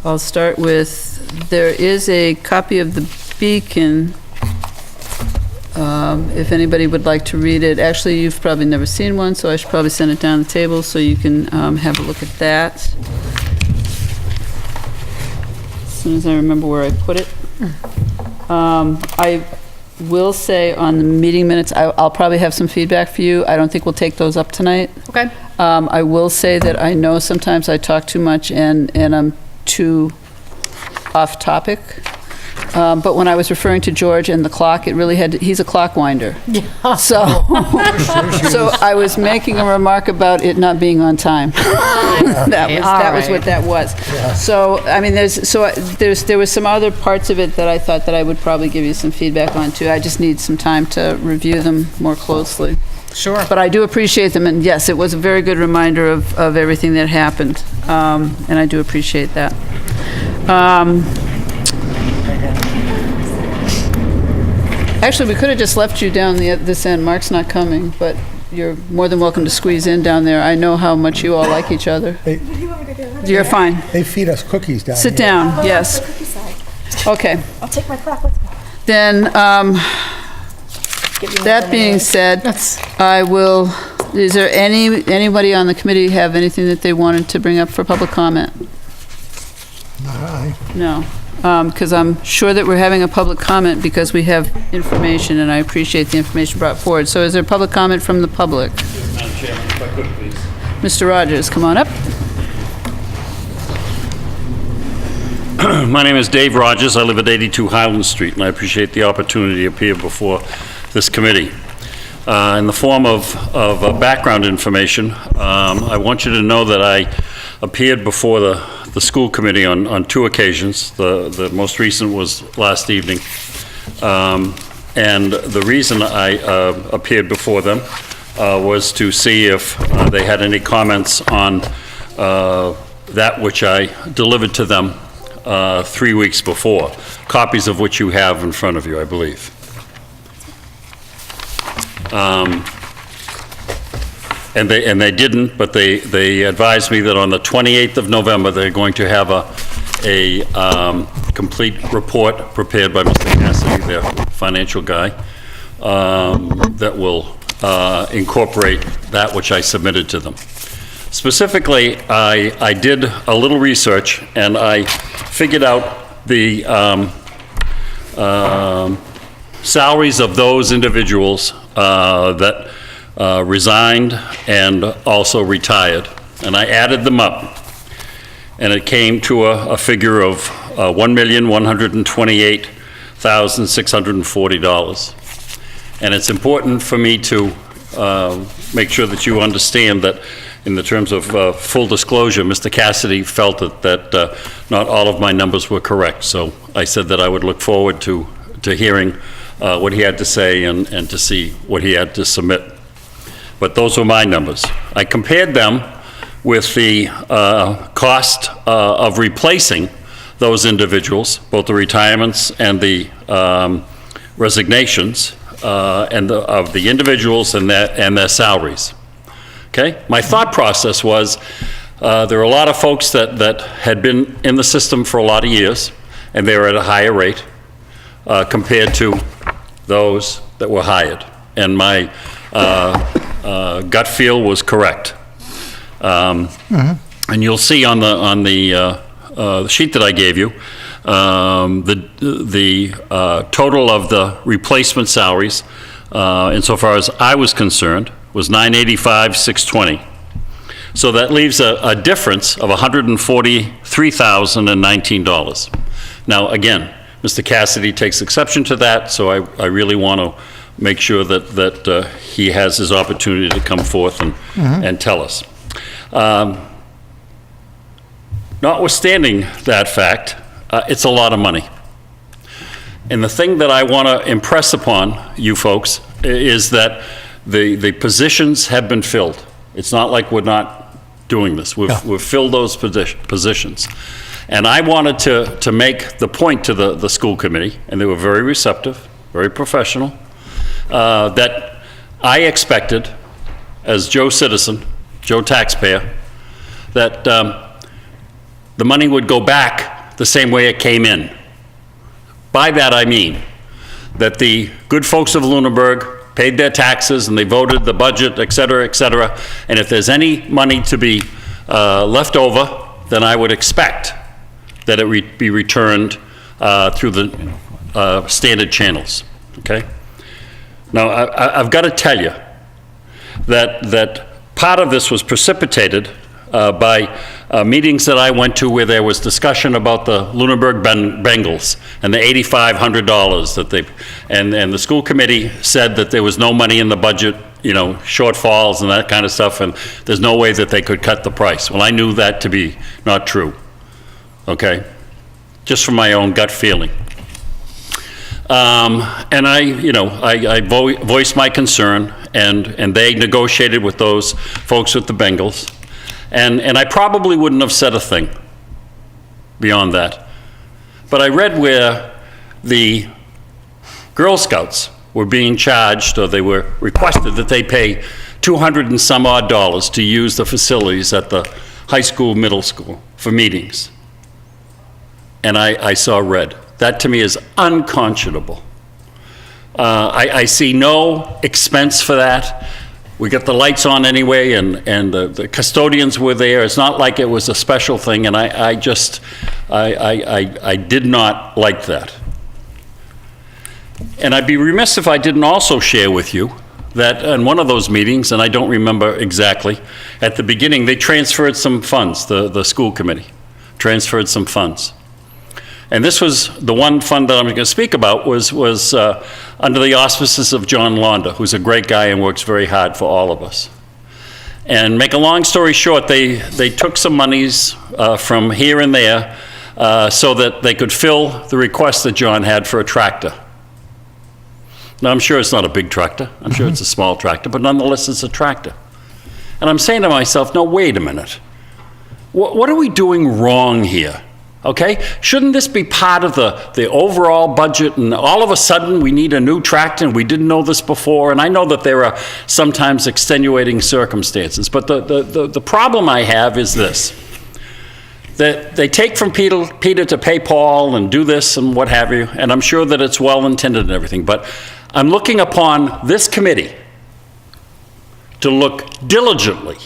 I'll start with, there is a copy of the Beacon, if anybody would like to read it. Actually, you've probably never seen one, so I should probably send it down the table so you can have a look at that. As soon as I remember where I put it. I will say on the meeting minutes, I'll probably have some feedback for you. I don't think we'll take those up tonight. Okay. I will say that I know sometimes I talk too much and I'm too off topic. But when I was referring to George and the clock, it really had, he's a clock winder. Yeah. So I was making a remark about it not being on time. That was what that was. Yeah. So, I mean, there was some other parts of it that I thought that I would probably give you some feedback on too. I just need some time to review them more closely. Sure. But I do appreciate them, and yes, it was a very good reminder of everything that happened, and I do appreciate that. Actually, we could have just left you down this end. Mark's not coming, but you're more than welcome to squeeze in down there. I know how much you all like each other. You're fine. They feed us cookies down Sit here. down, yes. Okay. I'll take my clock with me. Then, that being said, I will, is there anybody on the committee have anything that they wanted to bring up for public comment? Not I. No, because I'm sure that we're having a public comment because we have information, and I appreciate the information brought forward. So is there public comment from the public? Madam Chairman, if I could, please. Mr. Rogers, come on up. My name is Dave Rogers. I live at 82 Highland Street, and I appreciate the opportunity to appear before this committee. In the form of background information, I want you to know that I appeared before the school committee on 2 occasions. The most recent was last evening. And the reason I appeared before them was to see if they had any comments on that which I delivered to them 3 weeks before, copies of which you have in front of you, I believe. And they didn't, but they advised me that on the 28th of November, they're going to have a complete report prepared by Mr. Cassidy, their financial guy, that will incorporate that which I submitted to them. Specifically, I did a little research, and I figured out the salaries of those individuals that resigned and also retired, and I added them up, and it came to a figure of $1,128,640. And it's important for me to make sure that you understand that in the terms of full disclosure, Mr. Cassidy felt that not all of my numbers were correct, so I said that I would look forward to hearing what he had to say and to see what he had to submit. But those were my numbers. I compared them with the cost of replacing those individuals, both the retirements and the resignations, of the individuals and their salaries. Okay? My thought process was there are a lot of folks that had been in the system for a lot of years, and they were at a higher rate compared to those that were hired. And my gut feel was correct. And you'll see on the sheet that I gave you, the total of the replacement salaries, insofar as I was concerned, was $985,620. So that leaves a difference of $143,019. Now, again, Mr. Cassidy takes exception to that, so I really want to make sure that he has his opportunity to come forth and tell us. Notwithstanding that fact, it's a lot of money. And the thing that I want to impress upon you folks is that the positions have been filled. It's not like we're not doing this. We've filled those positions. And I wanted to make the point to the school committee, and they were very receptive, very professional, that I expected, as Joe citizen, Joe taxpayer, that the money would go back the same way it came in. By that I mean that the good folks of Lunenburg paid their taxes and they voted the budget, et cetera, and if there's any money to be left over, then I would expect that it be returned through the standard channels, okay? Now, I've got to tell you that part of this was precipitated by meetings that I went to where there was discussion about the Lunenburg Bengals and the $8,500 that they, and the school committee said that there was no money in the budget, you know, shortfalls and that kind of stuff, and there's no way that they could cut the price. Well, I knew that to be not true, okay? Just from my own gut feeling. And I voiced my concern, and they negotiated with those folks with the Bengals. And I probably wouldn't have said a thing beyond that. But I read where the Girl Scouts were being charged, or they were requested that they pay $200 and some odd to use the facilities at the high school, middle school for meetings. And I saw red. That to me is unconscionable. I see no expense for that. We got the lights on anyway, and the custodians were there. It's not like it was a special thing, and I did not like that. And I'd be remiss if I didn't also share with you that in one of those meetings, and I don't remember exactly, at the beginning, they transferred some funds, the school committee transferred some funds. And this was, the one fund that I'm going to speak about was under the auspices of John Londa, who's a great guy and works very hard for all of us. And make a long story short, they took some monies from here and there so that they could fill the request that John had for a tractor. Now, I'm sure it's not a big tractor. I'm sure it's a small tractor, but nonetheless, it's a tractor. And I'm saying to myself, no, wait a minute. What are we doing wrong here? Okay? Shouldn't this be part of the overall budget, and all of a sudden we need a new tractor and we didn't know this before? And I know that there are sometimes extenuating circumstances, but the problem I have is this, that they take from Peter to pay Paul and do this and what have you, and I'm sure that it's well intended and everything, but I'm looking upon this committee to look diligently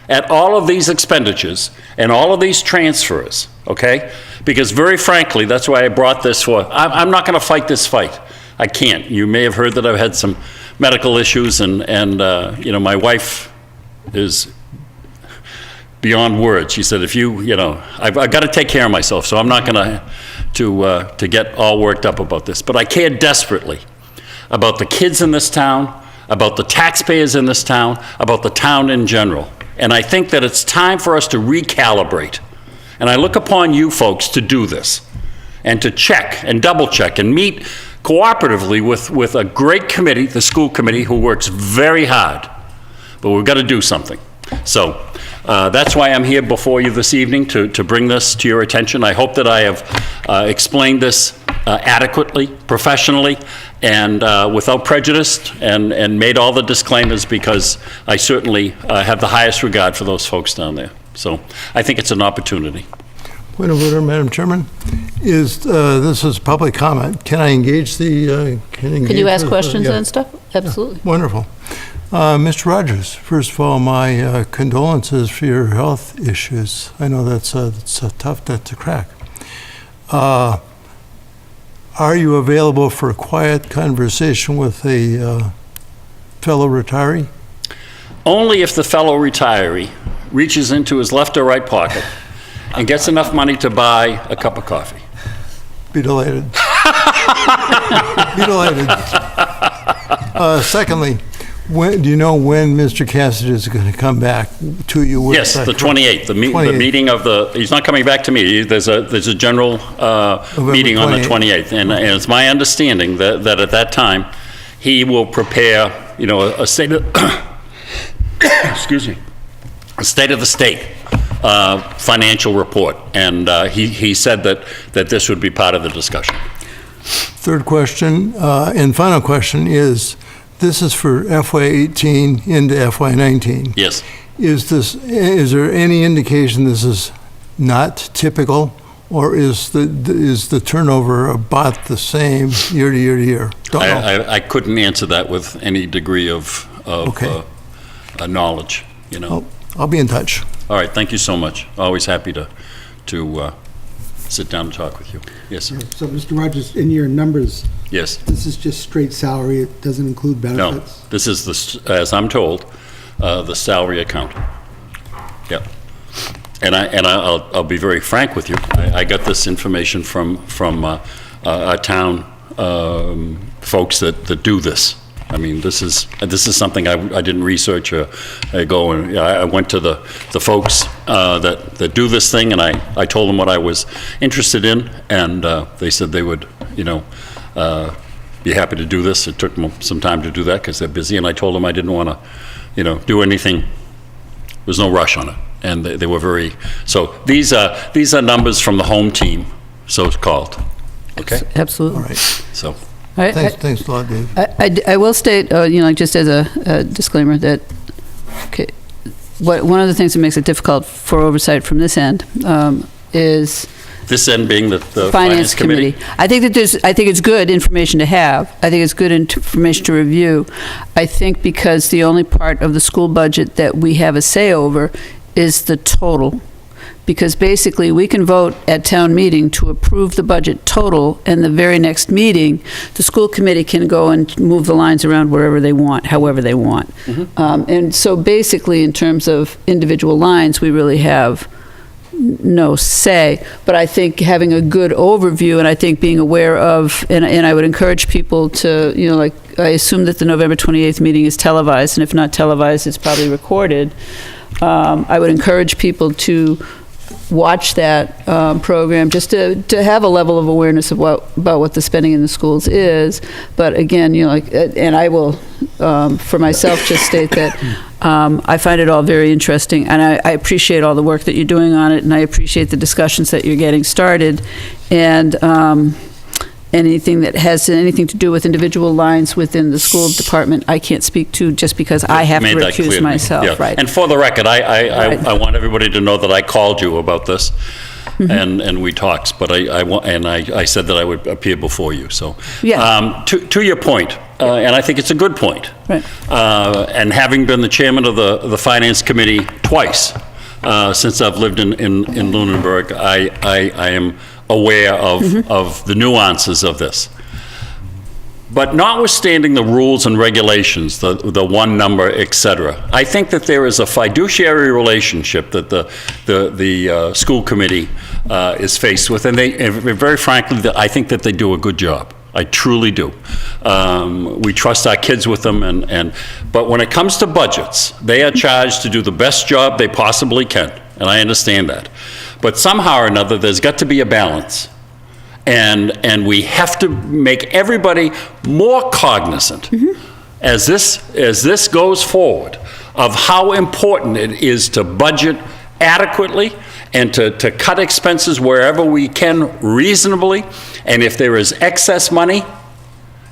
at all of these expenditures and all of these transfers, okay? Because very frankly, that's why I brought this for. I'm not going to fight this fight. I can't. You may have heard that I've had some medical issues, and you know, my wife is beyond words. She said, if I've got to take care of myself, so I'm not going to get all worked up about this. But I care desperately about the kids in this town, about the taxpayers in this town, about the town in general. And I think that it's time for us to recalibrate. And I look upon you folks to do this, and to check and double check and meet cooperatively with a great committee, the school committee, who works very hard. But we've got to do something. So that's why I'm here before you this evening, to bring this to your attention. I hope that I have explained this adequately, professionally, and without prejudice, and made all the disclaimers, because I certainly have the highest regard for those folks down there. So I think it's an opportunity. Point of order, Madam Chairman. This is public comment. Can I engage the? Can you ask questions and stuff? Absolutely. Yeah, wonderful. Mr. Rogers, first of all, my condolences for your health issues. I know that's a tough nut to crack. Are you available for a quiet conversation with a fellow retiree? Only if the fellow retiree reaches into his left or right pocket and gets enough money to buy a cup of coffee. Be delighted. Be delighted. Secondly, do you know when Mr. Cassidy is going to come back to you? With Yes, the 28th, the meeting of he's not coming back to me. There's a general meeting on the 28th. And it's my understanding that at that time, he will prepare, a state of, excuse me, a state of the state financial report. And he said that this would be part of the discussion. Third question and final question is, this is for FY18 into FY19. Yes. Is there any indication this is not typical, or is the turnover about the same year to year to year? Don't know. I couldn't answer that with any degree of Okay. knowledge, you know. I'll be in touch. All right, thank you so much. Always happy to sit down and talk with you. Yes, sir. So, Mr. Rogers, in your numbers, Yes. this is just straight salary, it doesn't include No, benefits? this is, as I'm told, the salary account. Yep. And I'll be very frank with you. I got this information from our town folks that do this. I mean, this is something I didn't research or I went to the folks that do this thing, and I told them what I was interested in, and they said they would, be happy to do this. It took them some time to do that because they're busy, and I told them I didn't want to, do anything. There's no rush on it, and they were very. So these are numbers from the home team, so it's called. Okay. Absolutely. All right. So. Thanks a lot, Dave. I will state, just as a disclaimer, that one of the things that makes it difficult for oversight from this end is This end being the Finance Committee. I think it's good information to have. I think it's good information to review. I think because the only part of the school budget that we have a say over is the total. Because basically, we can vote at town meeting to approve the budget total, and the very next meeting, the school committee can go and move the lines around wherever they want, however they want. And so basically, in terms of individual lines, we really have no say. But I think having a good overview, and I think being aware of, and I would encourage people to, I assume that the November 28th meeting is televised, and if not televised, it's probably recorded. I would encourage people to watch that program, just to have a level of awareness of about what the spending in the schools is. But again, and I will, for myself, just state that I find it all very interesting, and I appreciate all the work that you're doing on it, and I appreciate the discussions that you're getting started, and anything that has anything to do with individual lines within the school department, I can't speak to just because I have to Made that clear recuse to me. myself, Yeah. right? And for the record, I Right. want everybody to know that I called you about this, and we talked, but I said that I would appear before you, so. Yeah. To your point, and I think it's a good point. Right. And having been the chairman of the Finance Committee twice, since I've lived in Lunenburg, I am aware of the nuances of this. But notwithstanding the rules and regulations, the one number, et cetera, I think that there is a fiduciary relationship that the school committee is faced with, and very frankly, I think that they do a good job. I truly do. We trust our kids with them, but when it comes to budgets, they are charged to do the best job they possibly can, and I understand that. But somehow or another, there's got to be a balance. And we have to make everybody more cognizant as this goes forward of how important it is to budget adequately and to cut expenses wherever we can reasonably, and if there is excess money,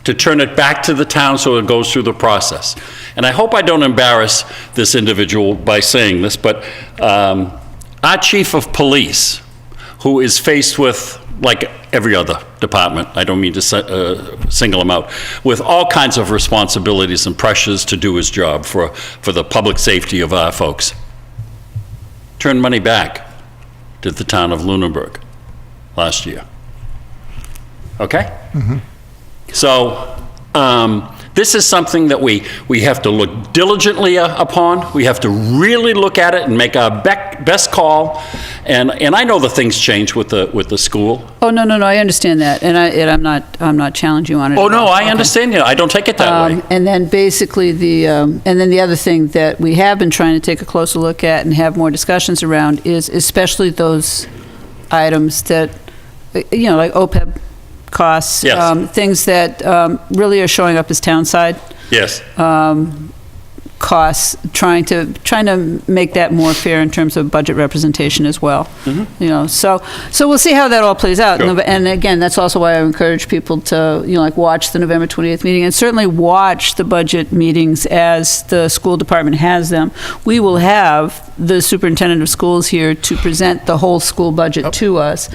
to turn it back to the town so it goes through the process. And I hope I don't embarrass this individual by saying this, but our chief of police, who is faced with, like every other department, I don't mean to single him out, with all kinds of responsibilities and pressures to do his job for the public safety of our folks, turned money back to the town of Lunenburg last year. Okay? So, this is something that we have to look diligently upon. We have to really look at it and make our best call. And I know that things change with the school. Oh, no, I understand that, and I'm not challenging you on it. Oh, at no, all. I Okay. understand you. I don't take it that way. And then basically the other thing that we have been trying to take a closer look at and have more discussions around is especially those items that, like OPEB costs. Yes. Things that really are showing up as town side. Yes. costs, trying to make that more fair in terms of budget representation as well. You know, so we'll see how that all plays out. Sure. And again, that's also why I encourage people to, you know, like watch the November 28th meeting, and certainly watch the budget meetings as the school department has them. We will have the superintendent of schools here to present the whole school budget to us,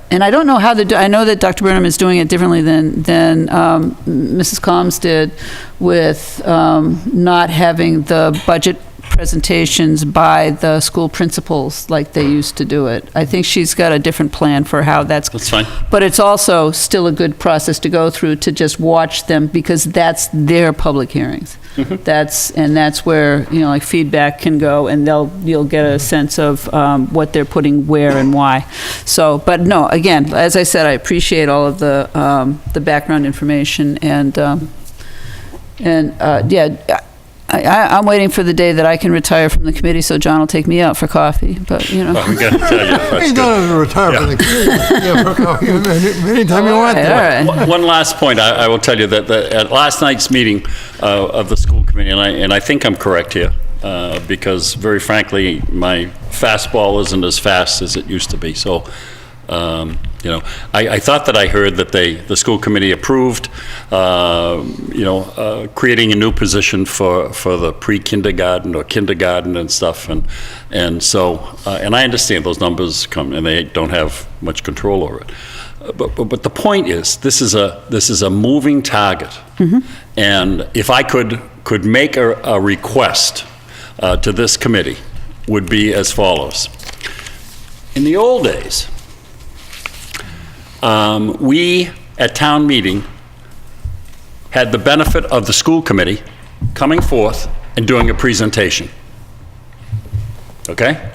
and I don't know how I know that Dr. Burnham is doing it differently than Mrs. Combs did with not having the budget presentations by the school principals like they used to do it. I think she's got a different plan for how that's fine. But it's also still a good process to go through to just watch them, because that's their public hearings. That's where, you know, like feedback can go, and you'll get a sense of what they're putting where and why. So, but no, again, as I said, I appreciate all of the background information, and yeah, I'm waiting for the day that I can retire from the committee so John will take me out for coffee, but, you know. Well, we got to tell you, that's You good. don't have to retire from the committee. Yeah, for coffee anytime you want All to. right. One last point, I will tell you that at last night's meeting of the school committee, and I think I'm correct here, because very frankly, my fastball isn't as fast as it used to be. So, you know, I thought that I heard that the school committee approved, you know, creating a new position for the pre-kindergarten or kindergarten and stuff, and so, and I understand those numbers come, and they don't have much control over it. But the point is, this is a moving target, and if I could make a request to this committee, would be as follows. In the old days, we at town meeting had the benefit of the school committee coming forth and doing a presentation. Okay?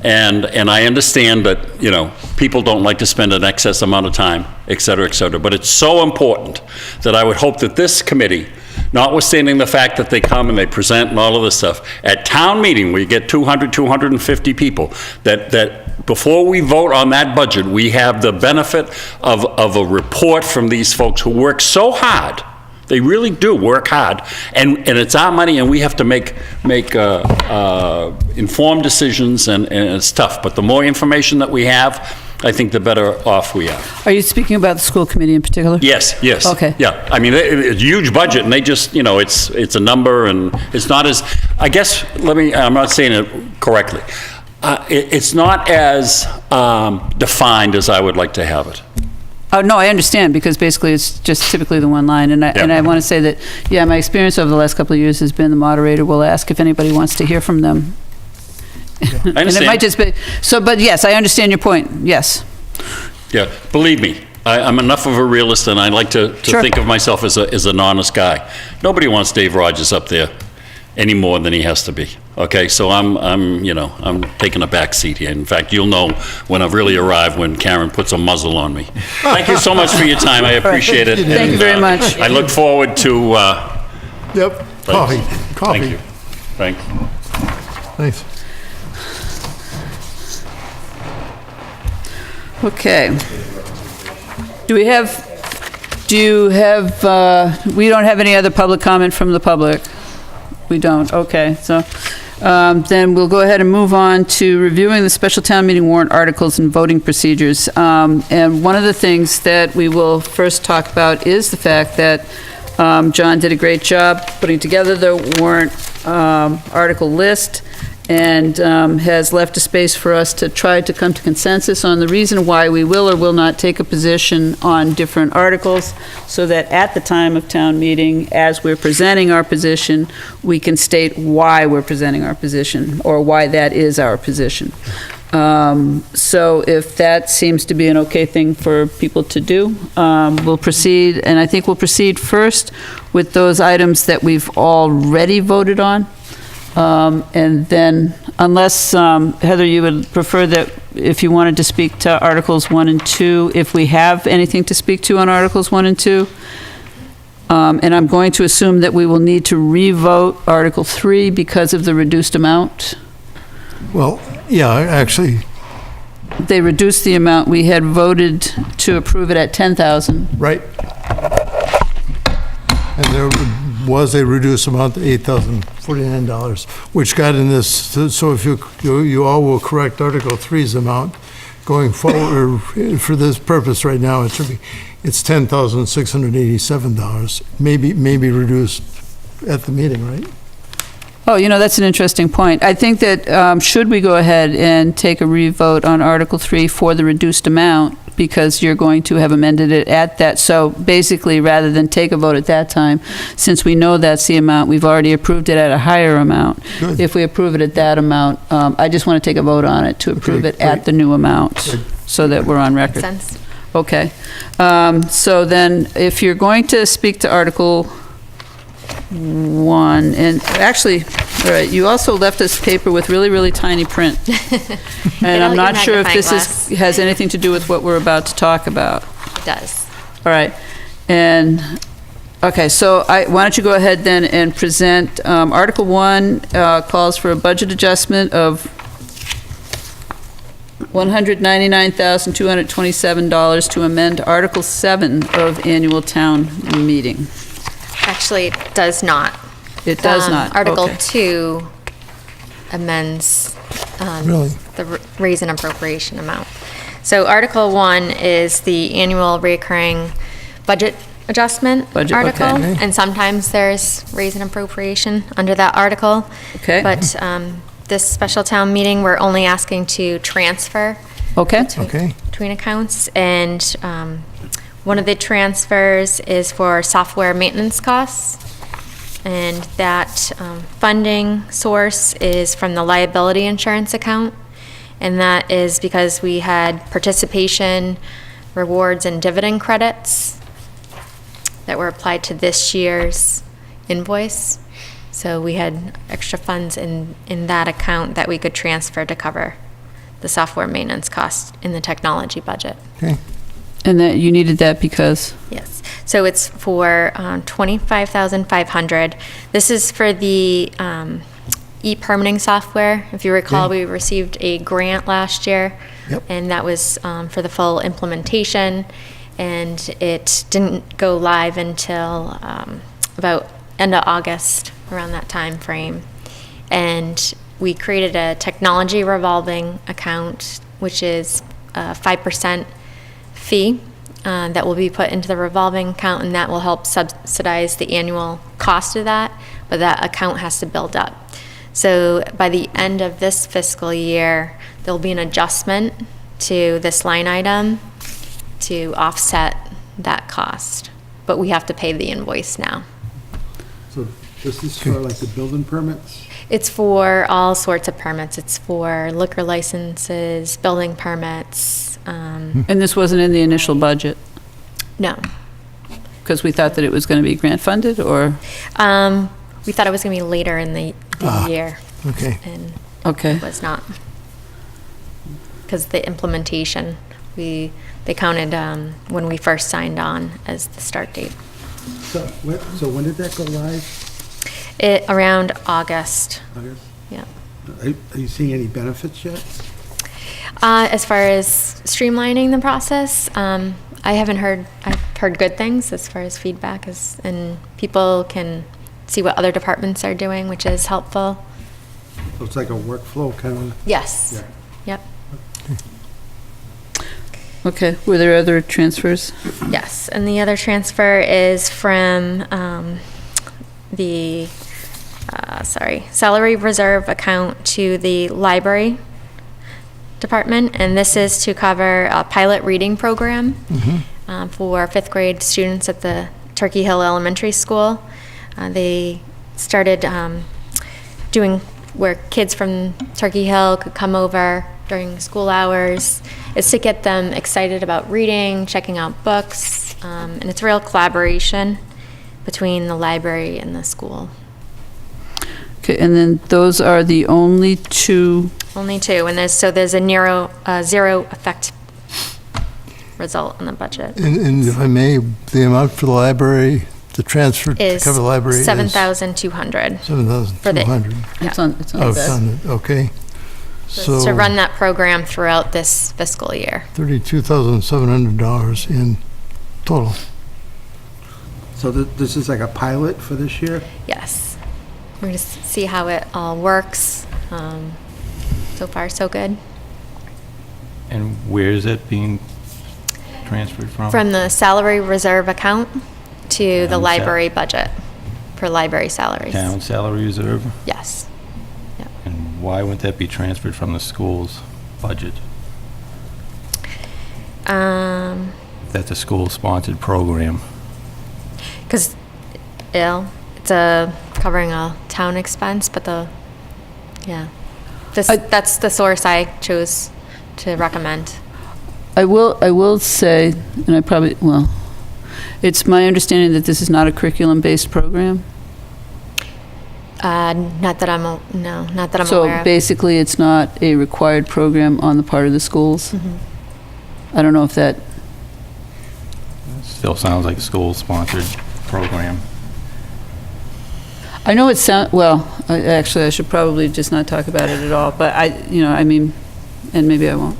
And I understand that, you know, people don't like to spend an excess amount of time, et cetera, but it's so important that I would hope that this committee, notwithstanding the fact that they come and they present and all of this stuff, at town meeting, we get 200, 250 people, that before we vote on that budget, we have the benefit of a report from these folks who work so hard. They really do work hard, and it's our money, and we have to make informed decisions, and it's tough. But the more information that we have, I think the better off we are. Are you speaking about the school committee in particular? Yes. Okay. Yeah, I mean, it's a huge budget, and they just, you know, it's a number, and it's not as, I guess, I'm not saying it correctly. It's not as defined as I would like to have it. Oh, no, I understand, because basically it's just typically the one line. And I want to say that, yeah, my experience over the last couple of years has been the moderator will ask if anybody wants to hear from them. I And understand. it might just be, so, but yes, I understand your point, yes. Yeah, believe me, I'm enough of a realist, and I like to Sure. think of myself as an honest guy. Nobody wants Dave Rogers up there any more than he has to be. Okay, so I'm taking a back seat here. In fact, you'll know when I've really arrived when Karen puts a muzzle on me. Thank you so much for your time. I appreciate it. Thank you very much. I look forward to. Yep, coffee. Thank you. Thanks. Thanks. Okay. We don't have any other public comment from the public? We don't, okay. So then we'll go ahead and move on to reviewing the special town meeting warrant articles and voting procedures. And one of the things that we will first talk about is the fact that John did a great job putting together the warrant article list, and has left a space for us to try to come to consensus on the reason why we will or will not take a position on different articles, so that at the time of town meeting, as we're presenting our position, we can state why we're presenting our position, or why that is our position. So if that seems to be an okay thing for people to do, we'll proceed, and I think we'll proceed first with those items that we've already voted on. And then, unless, Heather, you would prefer that if you wanted to speak to Articles 1 and 2, if we have anything to speak to on Articles 1 and 2, and I'm going to assume that we will need to re-vote Article 3 because of the reduced amount. Well, yeah, actually, They reduced the amount. We had voted to approve it at 10,000. right. And there would was a reduced amount to $8,049, which got in this, so if you all will correct Article 3's amount going forward, for this purpose right now, it's $10,687, maybe reduced at the meeting, right? Oh, that's an interesting point. I think that, should we go ahead and take a revote on Article 3 for the reduced amount, because you're going to have amended it at that, so basically, rather than take a vote at that time, since we know that's the amount, we've already approved it at a higher amount. Good. If we approve it at that amount, I just want to take a vote on it to approve it at great. the new amount, Good. so that we're on record. Makes sense. Okay. So then, if you're going to speak to Article 1, and actually, all right, you also left us paper with really, really tiny print. And I'm not sure if this has anything to do with what we're about to talk about. It does. All right. And, okay, so why don't you go ahead then and present, Article 1 calls for a budget adjustment of $199,227 to amend Article 7 of annual town meeting. Actually, it does not. It does not, Article okay. 2 amends Really? the raise and appropriation amount. So Article 1 is the annual recurring budget adjustment Budget, article. okay. And sometimes there's raise and appropriation under that article. Okay. But this special town meeting, we're only asking to transfer Okay? Okay, between accounts. And one of the transfers is for software maintenance costs. And that funding source is from the liability insurance account. And that is because we had participation rewards and dividend credits that were applied to this year's invoice. So we had extra funds in that account that we could transfer to cover the software maintenance costs in the technology budget. okay. And that you needed that because? Yes, so it's for $25,500. This is for the e-permitting software. If you recall, Okay. we received a grant last year. Yep. And that was for the full implementation. And it didn't go live until about end of August, around that time frame. And we created a technology revolving account, which is a 5% fee that will be put into the revolving account, and that will help subsidize the annual cost of that, but that account has to build up. So by the end of this fiscal year, there'll be an adjustment to this line item to offset that cost, but we have to pay the invoice now. So this is for like the building permits? It's for all sorts of permits. It's for liquor licenses, building permits. And this wasn't in the initial budget? No. Because we thought that it was going to be grant funded, or? We thought it was going to be later in the year, Okay, and Okay. it was not. Because the implementation, they counted when we first signed on as the start date. So when did that go live? Around August, August? yeah. Are you seeing any benefits yet? As far as streamlining the process, I've heard good things as far as feedback is, and people can see what other departments are doing, which is helpful. So it's like a workflow kind of? Yes. Yep. Okay. Were there other transfers? Yes, and the other transfer is from the salary reserve account to the library department, and this is to cover a pilot reading program for fifth grade students at the Turkey Hill Elementary School. They started doing where kids from Turkey Hill could come over during school hours. It's to get them excited about reading, checking out books, and it's a real collaboration between the library and the school. Okay, and then those are the only two, Only two, and there's a zero effect result in the budget. and if I may, the amount for the library, the transfer to Is cover the library is? $7,200. $7,200. it's on Oh, the it's back. on it, okay. So to run that program throughout this fiscal year. $32,700 in total. So this is like a pilot for this year? Yes. We're going to see how it all works. So far, so good. And where is it being transferred from? From the salary reserve account to the Town library budget for library salaries. Town salary reserve? Yes. And why wouldn't that be transferred from the school's budget? That's a school-sponsored program. Because it's covering a town expense, but that's the source I chose to recommend. I will say, and it's my understanding that this is not a curriculum-based program. Not that I'm aware So of. basically, it's not a required program on the part of the schools. I don't know if that, Still sounds like a school-sponsored program. I know it actually, I should probably just not talk about it at all, but and maybe I won't.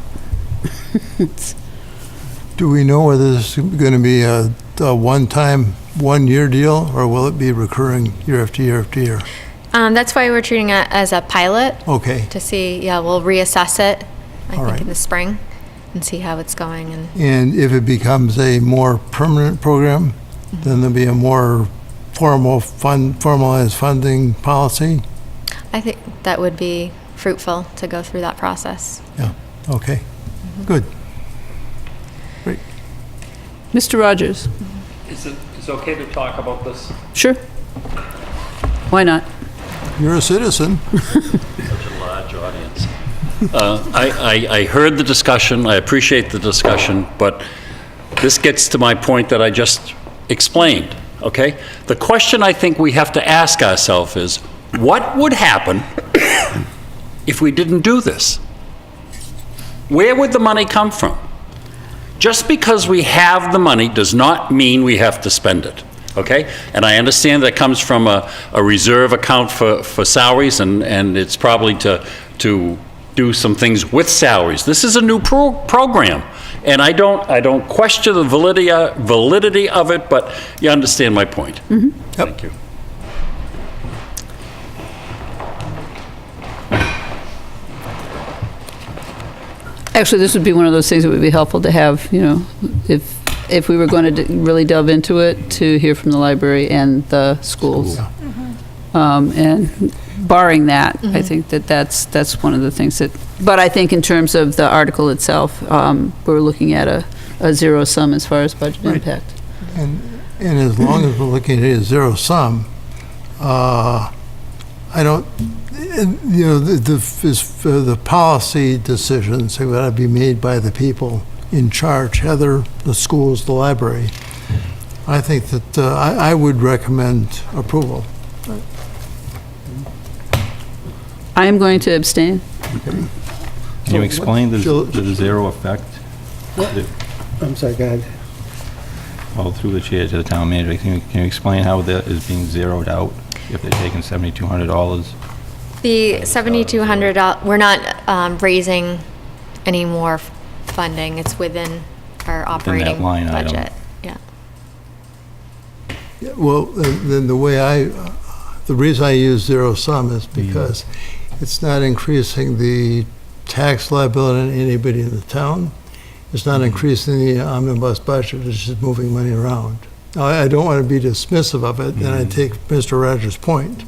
Do we know whether this is going to be a one-time, one-year deal, or will it be recurring year after year after year? That's why we're treating it as a pilot Okay. to see, we'll reassess it, I All think, right. in the spring and see how it's going. And And if it becomes a more permanent program, then there'll be a more formalized funding policy? I think that would be fruitful to go through that process. Yeah, okay, good. Mr. Rogers? Is it okay to talk about this? Sure. Why not? You're a citizen. Such a large audience. I heard the discussion, I appreciate the discussion, but this gets to my point that I just explained, okay? The question I think we have to ask ourselves is, what would happen if we didn't do this? Where would the money come from? Just because we have the money does not mean we have to spend it, okay? And I understand that comes from a reserve account for salaries, and it's probably to do some things with salaries. This is a new program, and I don't question the validity of it, but you understand my point. Thank you. Actually, this would be one of those things that would be helpful to have, if we were going to really delve into it, to hear from the library and the schools. And barring that, I think that's one of the things that, but I think in terms of the article itself, we're looking at a zero sum as far as budget impact. And as long as we're looking at a zero sum, I don't, the policy decisions have got to be made by the people in charge, Heather, the schools, the library. I think that I would recommend approval. I am going to abstain. Can you explain the zero effect? I'm sorry, go ahead. Well, through the chair to the town manager, can you explain how that is being zeroed out if they're taking $7,200? The $7,200, we're not raising any more funding. It's within our operating line item. budget. Yeah. Well, then the reason I use zero sum is because it's not increasing the tax liability on anybody in the town. It's not increasing the omnibus budget, it's just moving money around. Now, I don't want to be dismissive of it, and I take Mr. Rogers' point.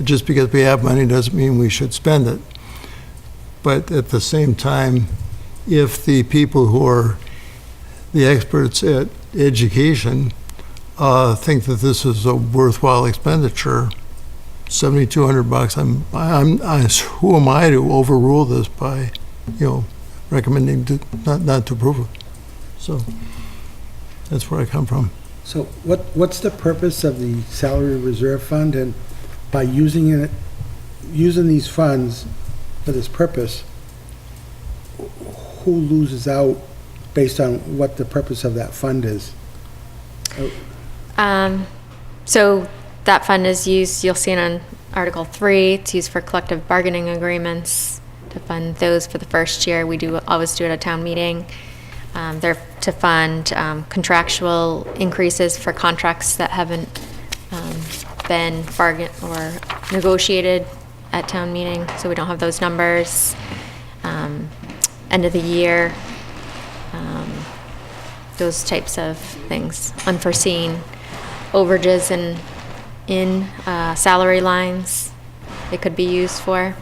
Just because we have money doesn't mean we should spend it. But at the same time, if the people who are the experts at education think that this is a worthwhile expenditure, $7,200, who am I to overrule this by, recommending not to approve it? So that's where I come from. So what's the purpose of the salary reserve fund, and by using these funds for this purpose, who loses out based on what the purpose of that fund is? So that fund is used, you'll see it on Article 3, it's used for collective bargaining agreements, to fund those for the first year. We always do it at town meeting. They're to fund contractual increases for contracts that haven't been bargained or negotiated at town meeting, so we don't have those numbers. End of the year, those types of things. Unforeseen overages in salary lines it could be used for.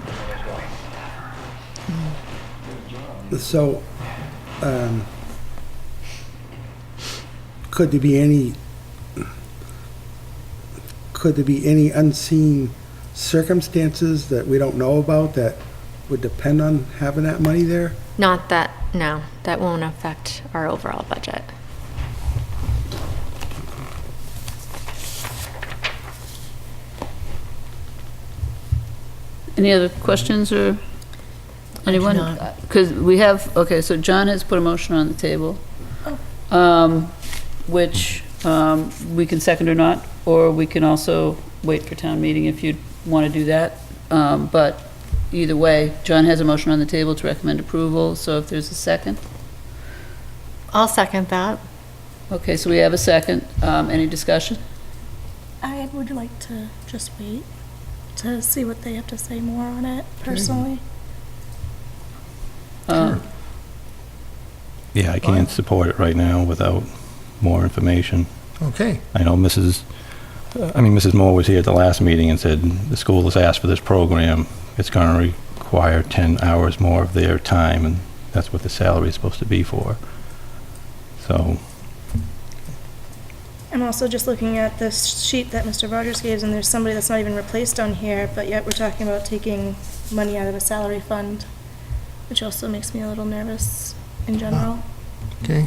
So, could there be any unseen circumstances that we don't know about that would depend on having that money there? Not that, no, that won't affect our overall budget. Any other questions or anyone? Because we have, okay, so John has put a motion on the table, which we can second or not, or we can also wait for town meeting if you'd want to do that. But either way, John has a motion on the table to recommend approval, so if there's a second. I'll second that. Okay, so we have a second. Any discussion? I would like to just wait to see what they have to say more on it personally. Yeah, I can't support it right now without more information. Okay. I know Mrs. Moore was here at the last meeting and said the school has asked for this program. It's going to require 10 hours more of their time, and that's what the salary is supposed to be for. So, I'm also just looking at this sheet that Mr. Rogers gave, and there's somebody that's not even replaced on here, but yet we're talking about taking money out of a salary fund, which also makes me a little nervous in general. Okay,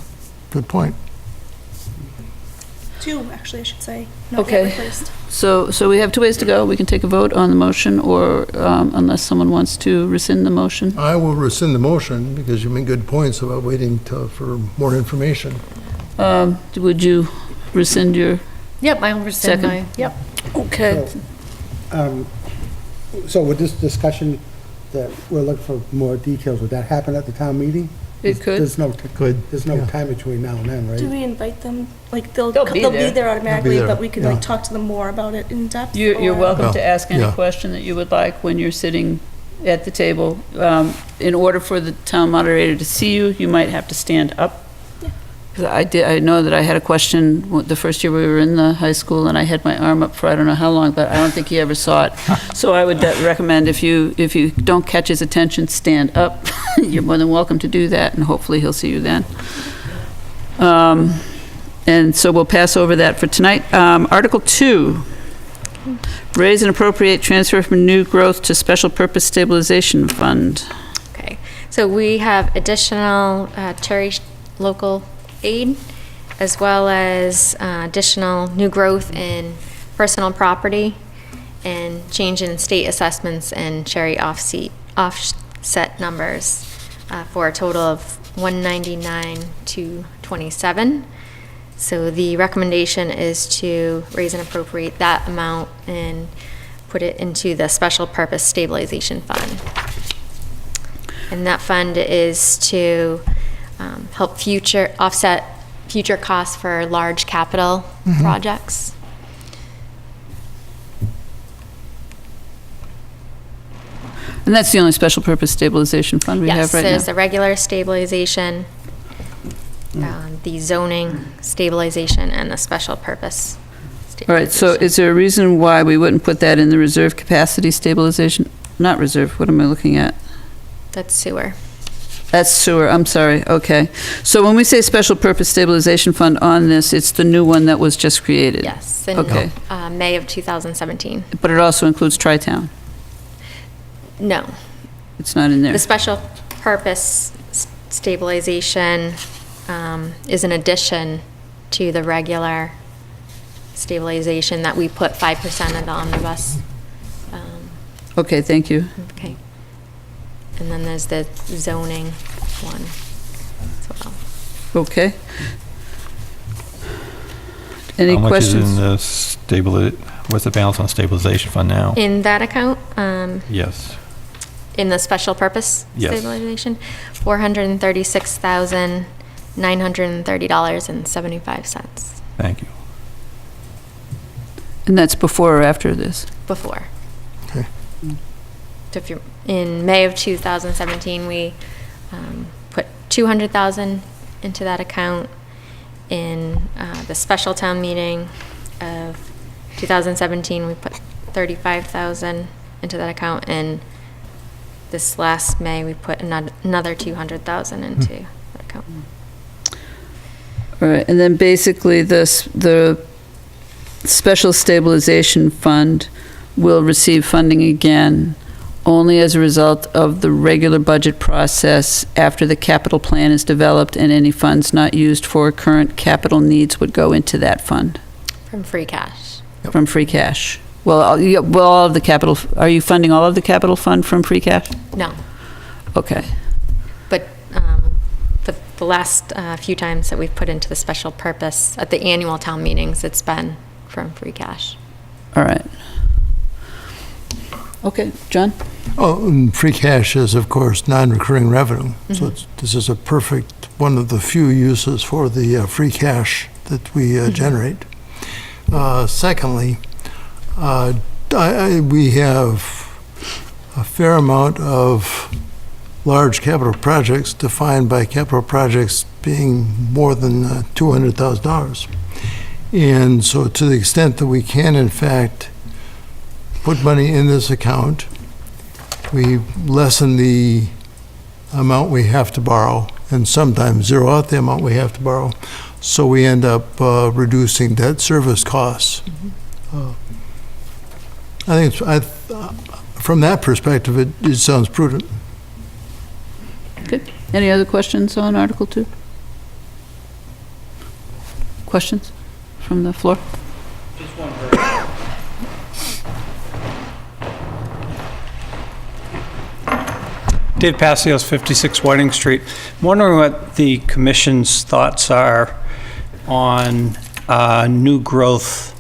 good point. Two, actually, I should say, not Okay. yet replaced. So we have 2 ways to go. We can take a vote on the motion, or unless someone wants to rescind the motion. I will rescind the motion because you made good points about waiting for more information. Would you rescind your? Yep, I'll rescind Second. my, yep. Okay. So with this discussion that we're looking for more details, would that happen at the town meeting? It could. There's no Yeah. time between now and then, right? Do we invite them, like, they'll They'll be there. there automatically, there, but we could, yeah. like, talk to them more about it in depth? You're or- welcome to Oh, ask any yeah. question that you would like when you're sitting at the table. In order for the town moderator to see you, you might have to stand up. 'Cause I know that I had a question the first year we were in the high school, and I had my arm up for I don't know how long, but I don't think he ever saw it. So I would recommend if you don't catch his attention, stand up. You're more than welcome to do that, and hopefully he'll see you then. And so we'll pass over that for tonight. Article 2, raise and appropriate transfer from new growth to special purpose stabilization fund. Okay, so we have additional Cherry local aid, as well as additional new growth in personal property and change in state assessments and Cherry offset numbers for a total of 199,227. So the recommendation is to raise and appropriate that amount and put it into the special purpose stabilization fund. And that fund is to help offset future costs for large capital projects. And that's the only special purpose stabilization fund we have Yes, right now. there's the regular stabilization, the zoning stabilization, and the special purpose All right, so stabilization. is there a reason why we wouldn't put that in the reserve capacity stabilization? Not reserve, what am I looking at? That's sewer. That's sewer, I'm sorry, okay. So when we say special purpose stabilization fund on this, it's the new one that was just created? Yes, in Okay. May of 2017. But it also includes Tri-Town? No, It's not in there? the special purpose stabilization is an addition to the regular stabilization that we put 5% of the omnibus. Okay, thank you. Okay. And then there's the zoning one as well. Okay. Any how much is in questions? the what's the balance on the stabilization fund now? In that account, Yes. in the special purpose Yes. stabilization, 436,000 $930.75 Thank you. And that's before or after this? before. Okay. So if you're, in May of 2017, we put 200,000 into that account. In the special town meeting of 2017, we put 35,000 into that account, and this last May, we put another 200,000 into that account. All right, and then basically the Special Stabilization Fund will receive funding again only as a result of the regular budget process after the capital plan is developed, and any funds not used for current capital needs would go into that fund From free cash. from free cash. Well, all of the capital, are you funding all of the capital fund from free cash? No, Okay. but the last few times that we've put into the special purpose at the annual town meetings, it's been from free cash. All right. Okay, John? Oh, and free cash is, of course, non-recurring revenue. So this is a perfect, one of the few uses for the free cash that we generate. Secondly, we have a fair amount of large capital projects defined by capital projects being more than $200,000. And so to the extent that we can, in fact, put money in this account, we lessen the amount we have to borrow, and sometimes zero out the amount we have to borrow, so we end up reducing debt service costs. I think from that perspective, it sounds prudent. Good. Any other questions on Article 2? Questions from the floor? Dave Passios, 56 Whiting Street. I'm wondering what the commission's thoughts are on new growth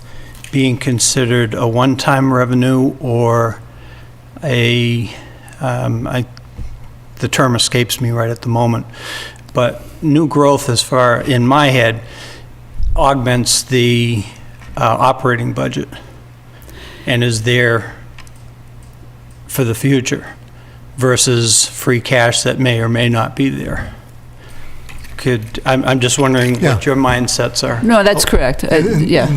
being considered a one-time revenue or the term escapes me right at the moment, but new growth, as far in my head, augments the operating budget and is there for the future versus free cash that may or may not be there. I'm just wondering Yeah. what your mindsets are. No, that's correct. Yeah.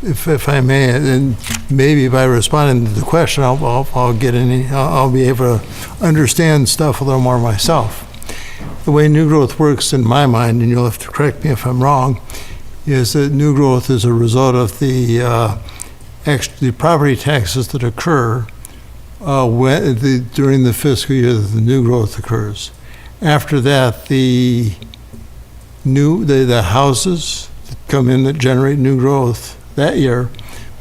If I may, and maybe by responding to the question, I'll be able to understand stuff a little more myself. The way new growth works in my mind, and you'll have to correct me if I'm wrong, is that new growth is a result of the property taxes that occur during the fiscal year that the new growth occurs. After that, the houses that come in that generate new growth that year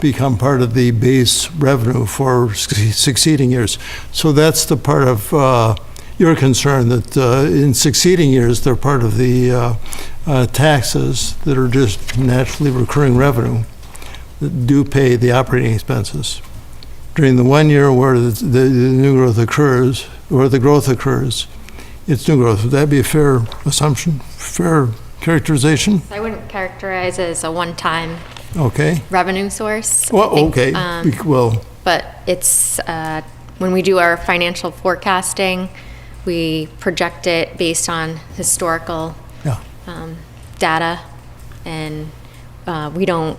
become part of the base revenue for succeeding years. So that's the part of your concern, that in succeeding years, they're part of the taxes that are just naturally recurring revenue that do pay the operating expenses. During the 1 year where the new growth occurs, or the growth occurs, it's new growth. Would that be a fair assumption, fair characterization? I wouldn't characterize it as a one-time Okay. revenue source. I Well, think, okay. Well, but it's, when we do our financial forecasting, we project it based on historical yeah. data, and we don't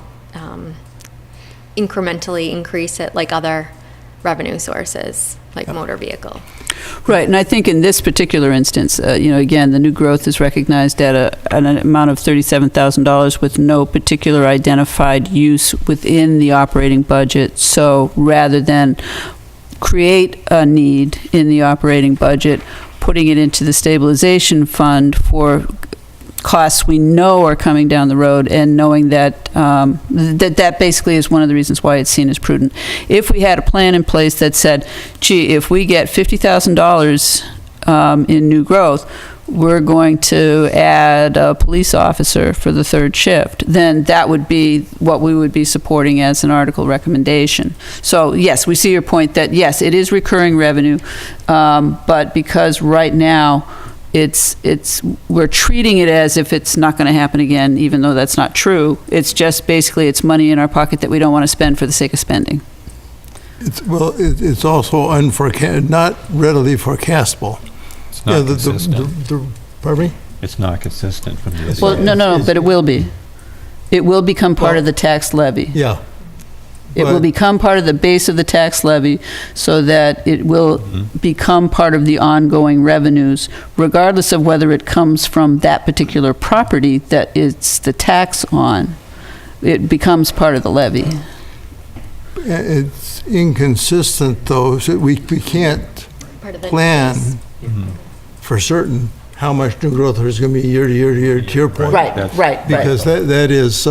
incrementally increase it like other revenue sources, like motor vehicle. Right, and I think in this particular instance, again, the new growth is recognized at an amount of $37,000 with no particular identified use within the operating budget. So rather than create a need in the operating budget, putting it into the stabilization fund for costs we know are coming down the road, and knowing that that basically is one of the reasons why it's seen as prudent. If we had a plan in place that said, gee, if we get $50,000 in new growth, we're going to add a police officer for the third shift, then that would be what we would be supporting as an article recommendation. So yes, we see your point that yes, it is recurring revenue, but because right now we're treating it as if it's not going to happen again, even though that's not true. It's just basically, it's money in our pocket that we don't want to spend for the sake of spending. It's also not readily forecastable. It's Yeah, not consistent. Pardon me? It's not consistent from year to Well, year. no, but it will be. It will become part of the tax levy. Yeah. It will But- become part of the base of the tax levy so that it will become part of the ongoing revenues, regardless of whether it comes from that particular property that it's the tax on. It becomes part of the levy. It's inconsistent, though, so we can't Part of the plan increase. for certain how much new growth there's going to be year to year to year, to your point. Right. Because that is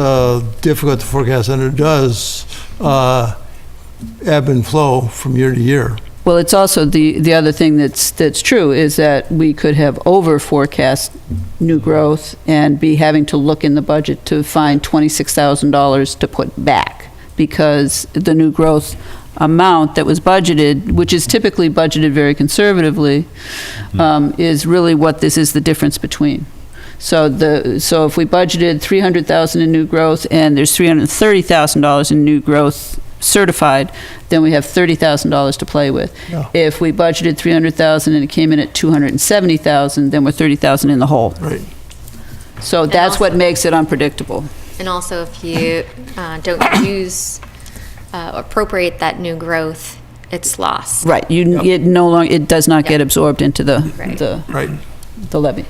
difficult to forecast, and it does ebb and flow from year to year. Well, it's also, the other thing that's true is that we could have over forecast new growth and be having to look in the budget to find $26,000 to put back, because the new growth amount that was budgeted, which is typically budgeted very conservatively, is really what this is the difference between. So if we budgeted $300,000 in new growth and there's $330,000 in new growth certified, then we have $30,000 to play with. Yeah. If we budgeted $300,000 and it came in at $270,000, then we're $30,000 in the hole. Right. So that's what makes it unpredictable. And also, if you don't appropriate that new growth, it's lost. Right, it does not get Yep. absorbed into Right. Right. the levy.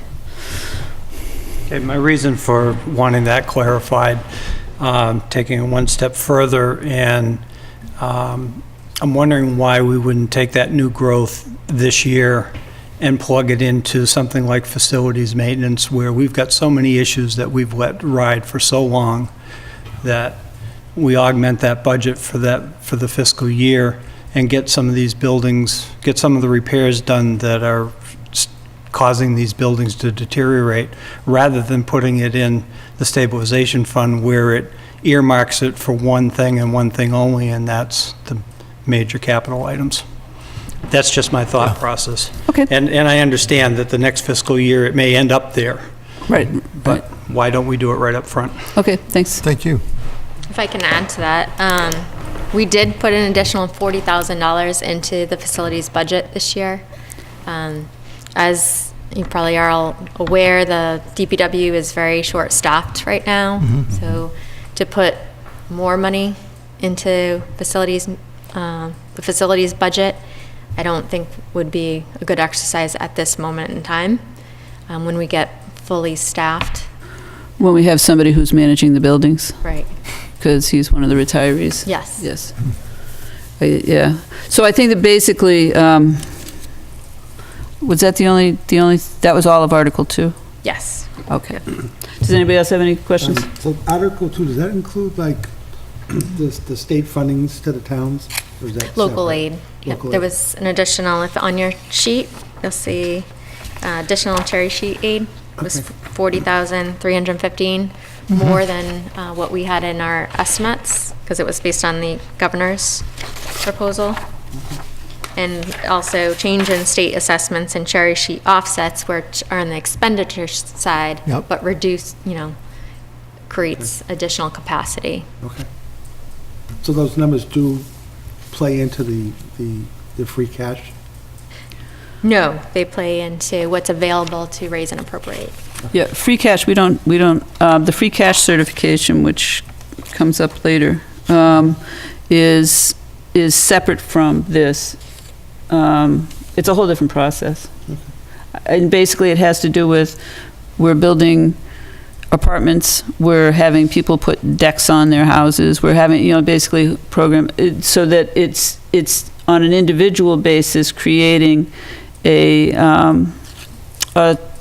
Okay, my reason for wanting that clarified, taking it one step further, and I'm wondering why we wouldn't take that new growth this year and plug it into something like facilities maintenance, where we've got so many issues that we've let ride for so long, that we augment that budget for the fiscal year and get some of these buildings, get some of the repairs done that are causing these buildings to deteriorate, rather than putting it in the stabilization fund where it earmarks it for one thing and one thing only, and that's the major capital items. That's just my thought process. Okay. And I understand that the next fiscal year, it may end up there, Right, but why don't we do it right up front? okay, thanks. Thank you. If I can add to that, we did put an additional $40,000 into the facilities budget this year. As you probably are all aware, the DPW is very short-staffed right now. So to put more money into facilities, the facilities budget, I don't think would be a good exercise at this moment in time, when we get fully staffed. When we have somebody who's managing the buildings, Right. because he's one of the retirees. Yes. Yes. Yeah. So I think that basically, was that the only, that was all of Article 2? Yes. Okay. Does anybody else have any questions? So Article 2, does that include like the state fundings to the towns? Or is that Local separate? aid. Yep, Local there aid. was an additional, if on your sheet, you'll see additional cherry sheet aid was Okay. 40,315, more than what we had in our estimates, because it was based on the governor's proposal. And also change in state assessments and cherry sheet offsets, which are on the expenditure side, Yep. but reduce, creates additional capacity. Okay. So those numbers do play into the free cash? No, they play into what's available to raise and appropriate. Yeah, free cash, we don't, the free cash certification, which comes up later, is separate from this. It's a whole different process. And basically, it has to do with, we're building apartments, we're having people put decks on their houses, we're having, basically program, so that it's on an individual basis creating a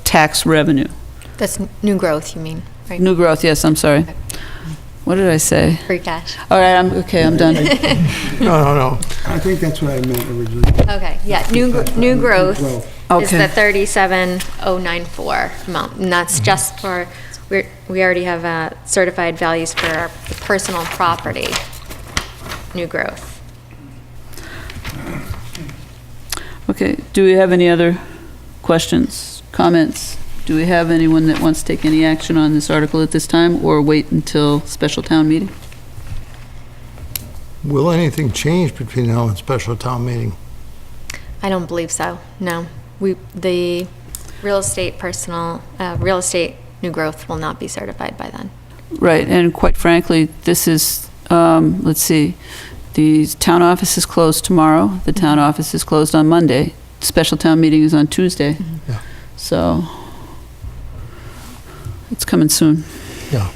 tax revenue. That's new growth, you mean, right? New growth, yes, I'm sorry. What did I say? Free cash. All right, I'm done. No. I think that's what I meant originally. Okay, yeah, new growth is Okay. the 37,094 amount, and that's just for, we already have certified values for our personal property, new growth. Okay, do we have any other questions? comments? Do we have anyone that wants to take any action on this article at this time, or wait until special town meeting? Will anything change between now and special town meeting? I don't believe so, no. The real estate new growth will not be certified by then. Right, and quite frankly, this is, let's see, the town office is closed tomorrow, the town office is closed on Monday, special town meeting is on Tuesday. Yeah. So, it's coming soon. Yeah.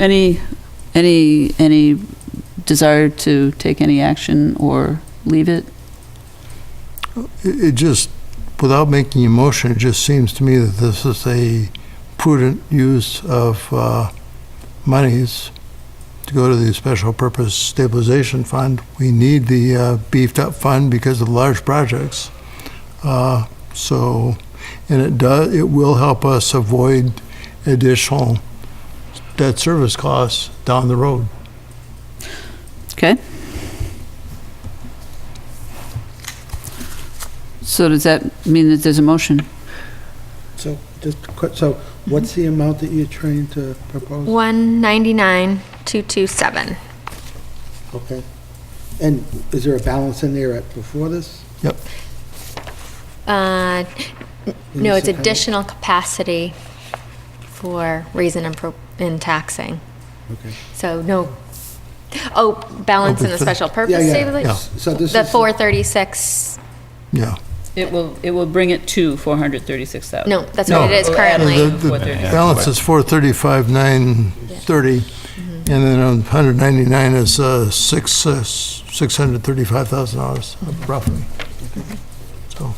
Any desire to take any action or leave it? It just, without making a motion, it just seems to me that this is a prudent use of monies to go to the Special Purpose Stabilization Fund. We need the beefed up fund because of large projects. So, and it will help us avoid additional debt service costs down the road. Okay. So does that mean that there's a motion? So, just quick, so what's the amount that you're trying to propose? 199,227. Okay. And is there a balance in there at before this? Yep. No, it's Municipality? additional capacity for raising and taxing. Okay. So no, balance in the special purpose Yeah, yeah. stabilization? Yeah. So this The is. 436, Yeah. It will bring it to 436,000. no, that's No. what it is Oh, currently. The Yeah. balance is 435,930, and then on 199 is $635,000 roughly. So,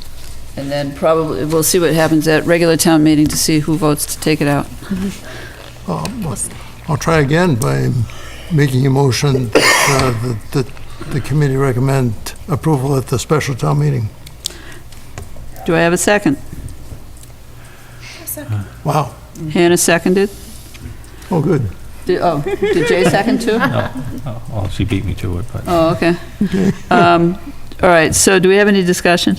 And then probably, we'll see what happens at regular town meeting to see who votes to take it out. I'll try again by making a motion that the committee recommend approval at the special town meeting. Do I have a second? Wow. Hannah seconded? Oh, good. Did Jay second too? Well, she beat me to it, but Oh, okay. All right, so do we have any discussion?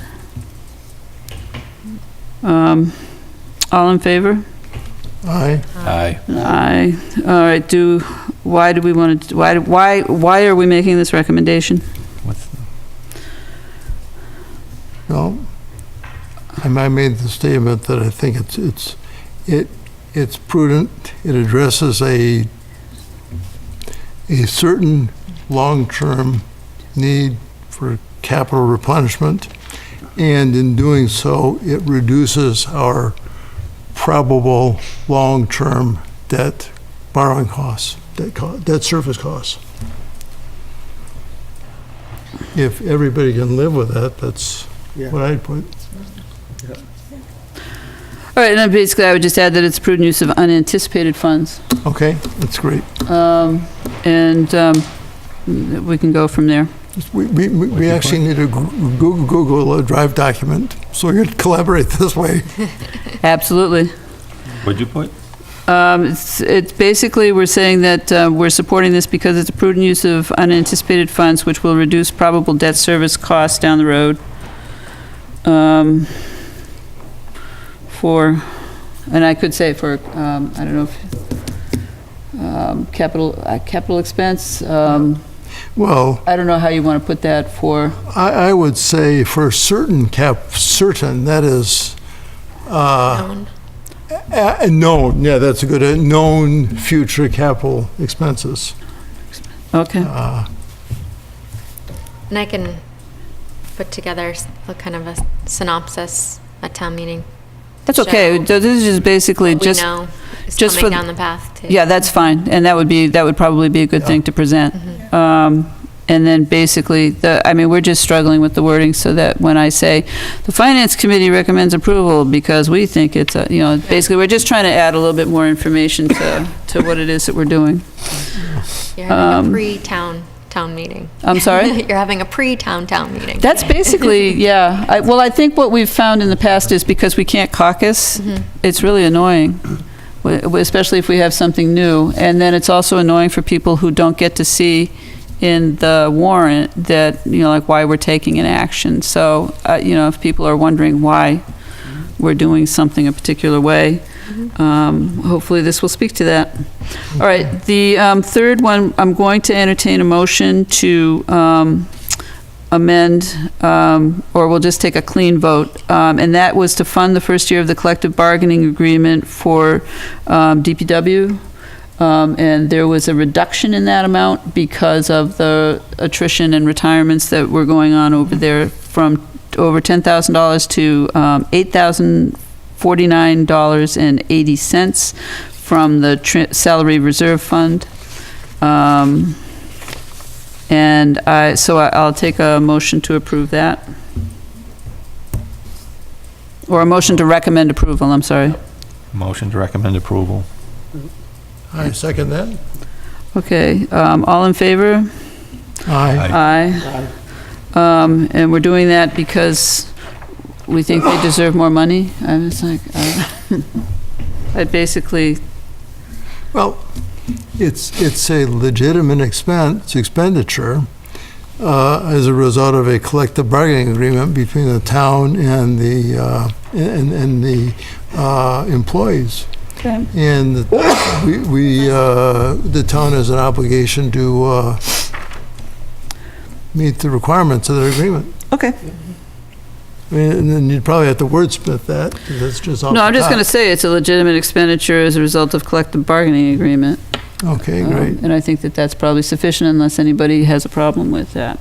All in favor? Aye. aye. Aye. All right, why do we want to, why are we making this recommendation? What's- No, I made the statement that I think it's prudent. It addresses a certain long-term need for capital replenishment, and in doing so, it reduces our probable long-term debt borrowing costs, debt service costs. If everybody can live with that, that's Yeah. what I'd put. All right, and then basically I would just add that it's prudent use of unanticipated funds. Okay, that's great. And we can go from there. We actually need a Google Drive document, so we could collaborate this way. Absolutely. What'd you put? It's basically, we're saying that we're supporting this because it's a prudent use of unanticipated funds, which will reduce probable debt service costs down the road. And I could say for, I don't know if, capital expense, Well, I don't know how you want to put that for, I would say for certain, that is, Known. known, yeah, that's a good, known future capital expenses. okay. And I can put together a kind of a synopsis at town meeting. That's okay. show This is just basically What we just, know is just coming for- down the path too. yeah, that's fine. And that would probably be a good thing to present. And then basically, we're just struggling with the wording so that when I say, the Finance Committee recommends approval because we think it's basically, we're just trying to add a little bit more information to what it is that we're doing. You're having a pre-town meeting. I'm sorry? You're having a pre-town meeting. That's basically, yeah. I think what we've found in the past is because we can't caucus, it's really annoying, especially if we have something new. And then it's also annoying for people who don't get to see in the warrant that, like why we're taking an action. So, if people are wondering why we're doing something a particular way, hopefully this will speak to that. All right, the third one, I'm going to entertain a motion to amend, or we'll just take a clean vote, and that was to fund the first year of the collective bargaining agreement for DPW. And there was a reduction in that amount because of the attrition and retirements that were going on over there, from over $10,000 to $8,049.80 from the salary reserve fund. So I'll take a motion to approve that. Or a motion to recommend approval, I'm sorry. Motion to recommend approval. I second that. Okay, all in favor? Aye. Aye. And we're doing that because we think they deserve more money? I was like, I basically, Well, it's a legitimate expenditure as a result of a collective bargaining agreement between the town and the employees. okay. And the town has an obligation to meet the requirements of their agreement. Okay. I mean, and then you'd probably have to wordsmith that, because that's just off the No, I'm just top. going to say it's a legitimate expenditure as a result of collective bargaining agreement. Okay, great. And I think that that's probably sufficient unless anybody has a problem with that.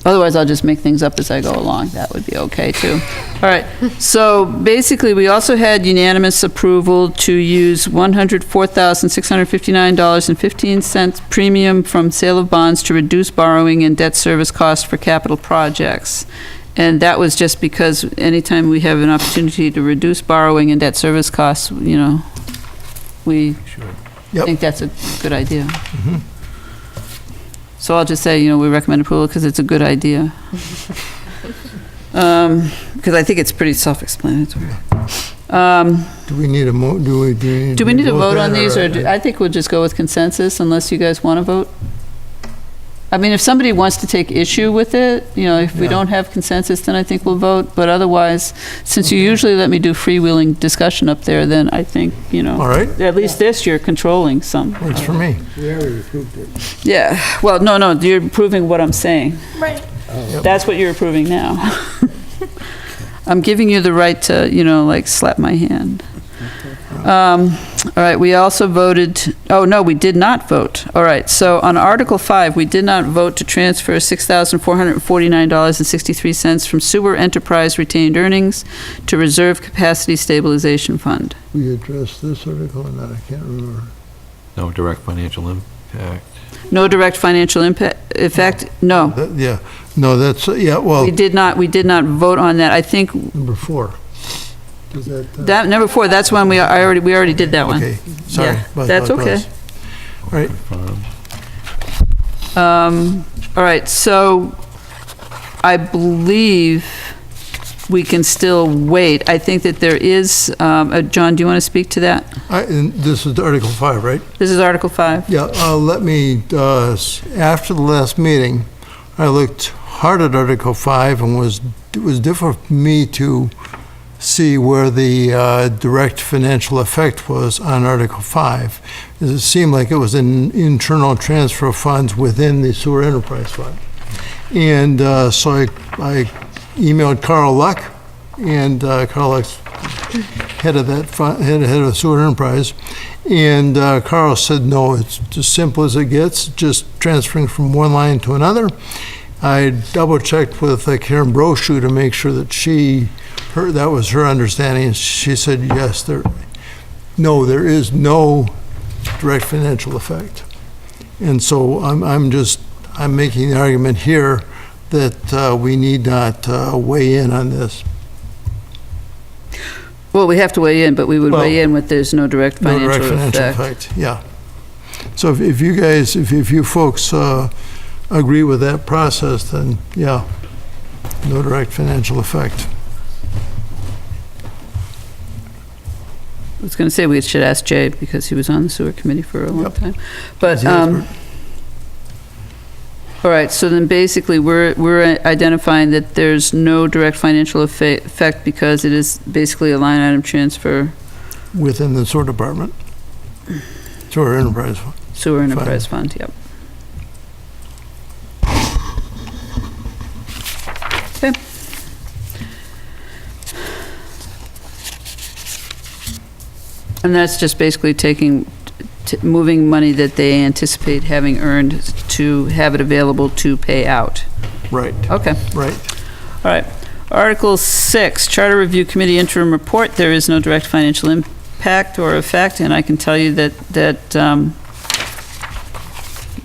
Otherwise, I'll just make things up as I go along. That would be okay, too. All right, so basically, we also had unanimous approval to use $104,659.15 premium from sale of bonds to reduce borrowing and debt service costs for capital projects. And that was just because anytime we have an opportunity to reduce borrowing and debt service costs, we Yep. think that's a good idea. So I'll just say, we recommend approval because it's a good idea. Because I think it's pretty self-explanatory. Do we need a Do we need to vote on these, or that, I think we'll just go with consensus unless you guys want to vote? I mean, if somebody wants to take issue with it, if we Yeah. don't have consensus, then I think we'll vote. But otherwise, since you usually let me do freewheeling discussion up there, then I think, All right, at least this you're controlling some. works for me. We already approved it. Yeah, well, no, you're approving what I'm saying. Right. That's what you're approving now. I'm giving you the right to, slap my hand. All right, we also voted, we did not vote. All right, so on Article 5, we did not vote to transfer $6,449.63 from sewer enterprise retained earnings to reserve capacity stabilization fund. We addressed this article or not, I can't remember. No direct financial impact. No direct financial effect, no. Yeah, no, that's, well, We did not vote on that. I think number 4. Is that? that, number 4, that's one we already did that one. Okay, sorry. Yeah, about that's that, okay. guys. All right, All right, so I believe we can still wait. I think that there is, John, do you want to speak to that? and this is Article 5, right? This is Article 5. Yeah, let me, after the last meeting, I looked hard at Article 5 and it was difficult for me to see where the direct financial effect was on Article 5. It seemed like it was an internal transfer of funds within the sewer enterprise fund. And so I emailed Carl Luck, and Carl Luck's head of that fund, head of sewer enterprise. And Carl said, no, it's as simple as it gets, just transferring from one line to another. I double-checked with Karen Brochu to make sure that that was her understanding. She said, yes, there is no direct financial effect. And so I'm making the argument here that we need not weigh in on this. Well, we have to weigh in, but we would Well, weigh in with there's no direct No financial direct financial effect. effect, yeah. So if you guys, if you folks agree with that process, then yeah, no direct financial effect. I was going to say we should ask Jay because he was on the sewer committee for a long Yep. time. But, He's the expert. All right, so then basically, we're identifying that there's no direct financial effect because it is basically a line item transfer, Within the sewer department. Sewer enterprise fund. sewer enterprise fund, yep. Okay. And that's just basically moving money that they anticipate having earned to have it available to pay out. Right, Okay. right. All right. Article 6, Charter Review Committee Interim Report. There is no direct financial impact or effect, and I can tell you that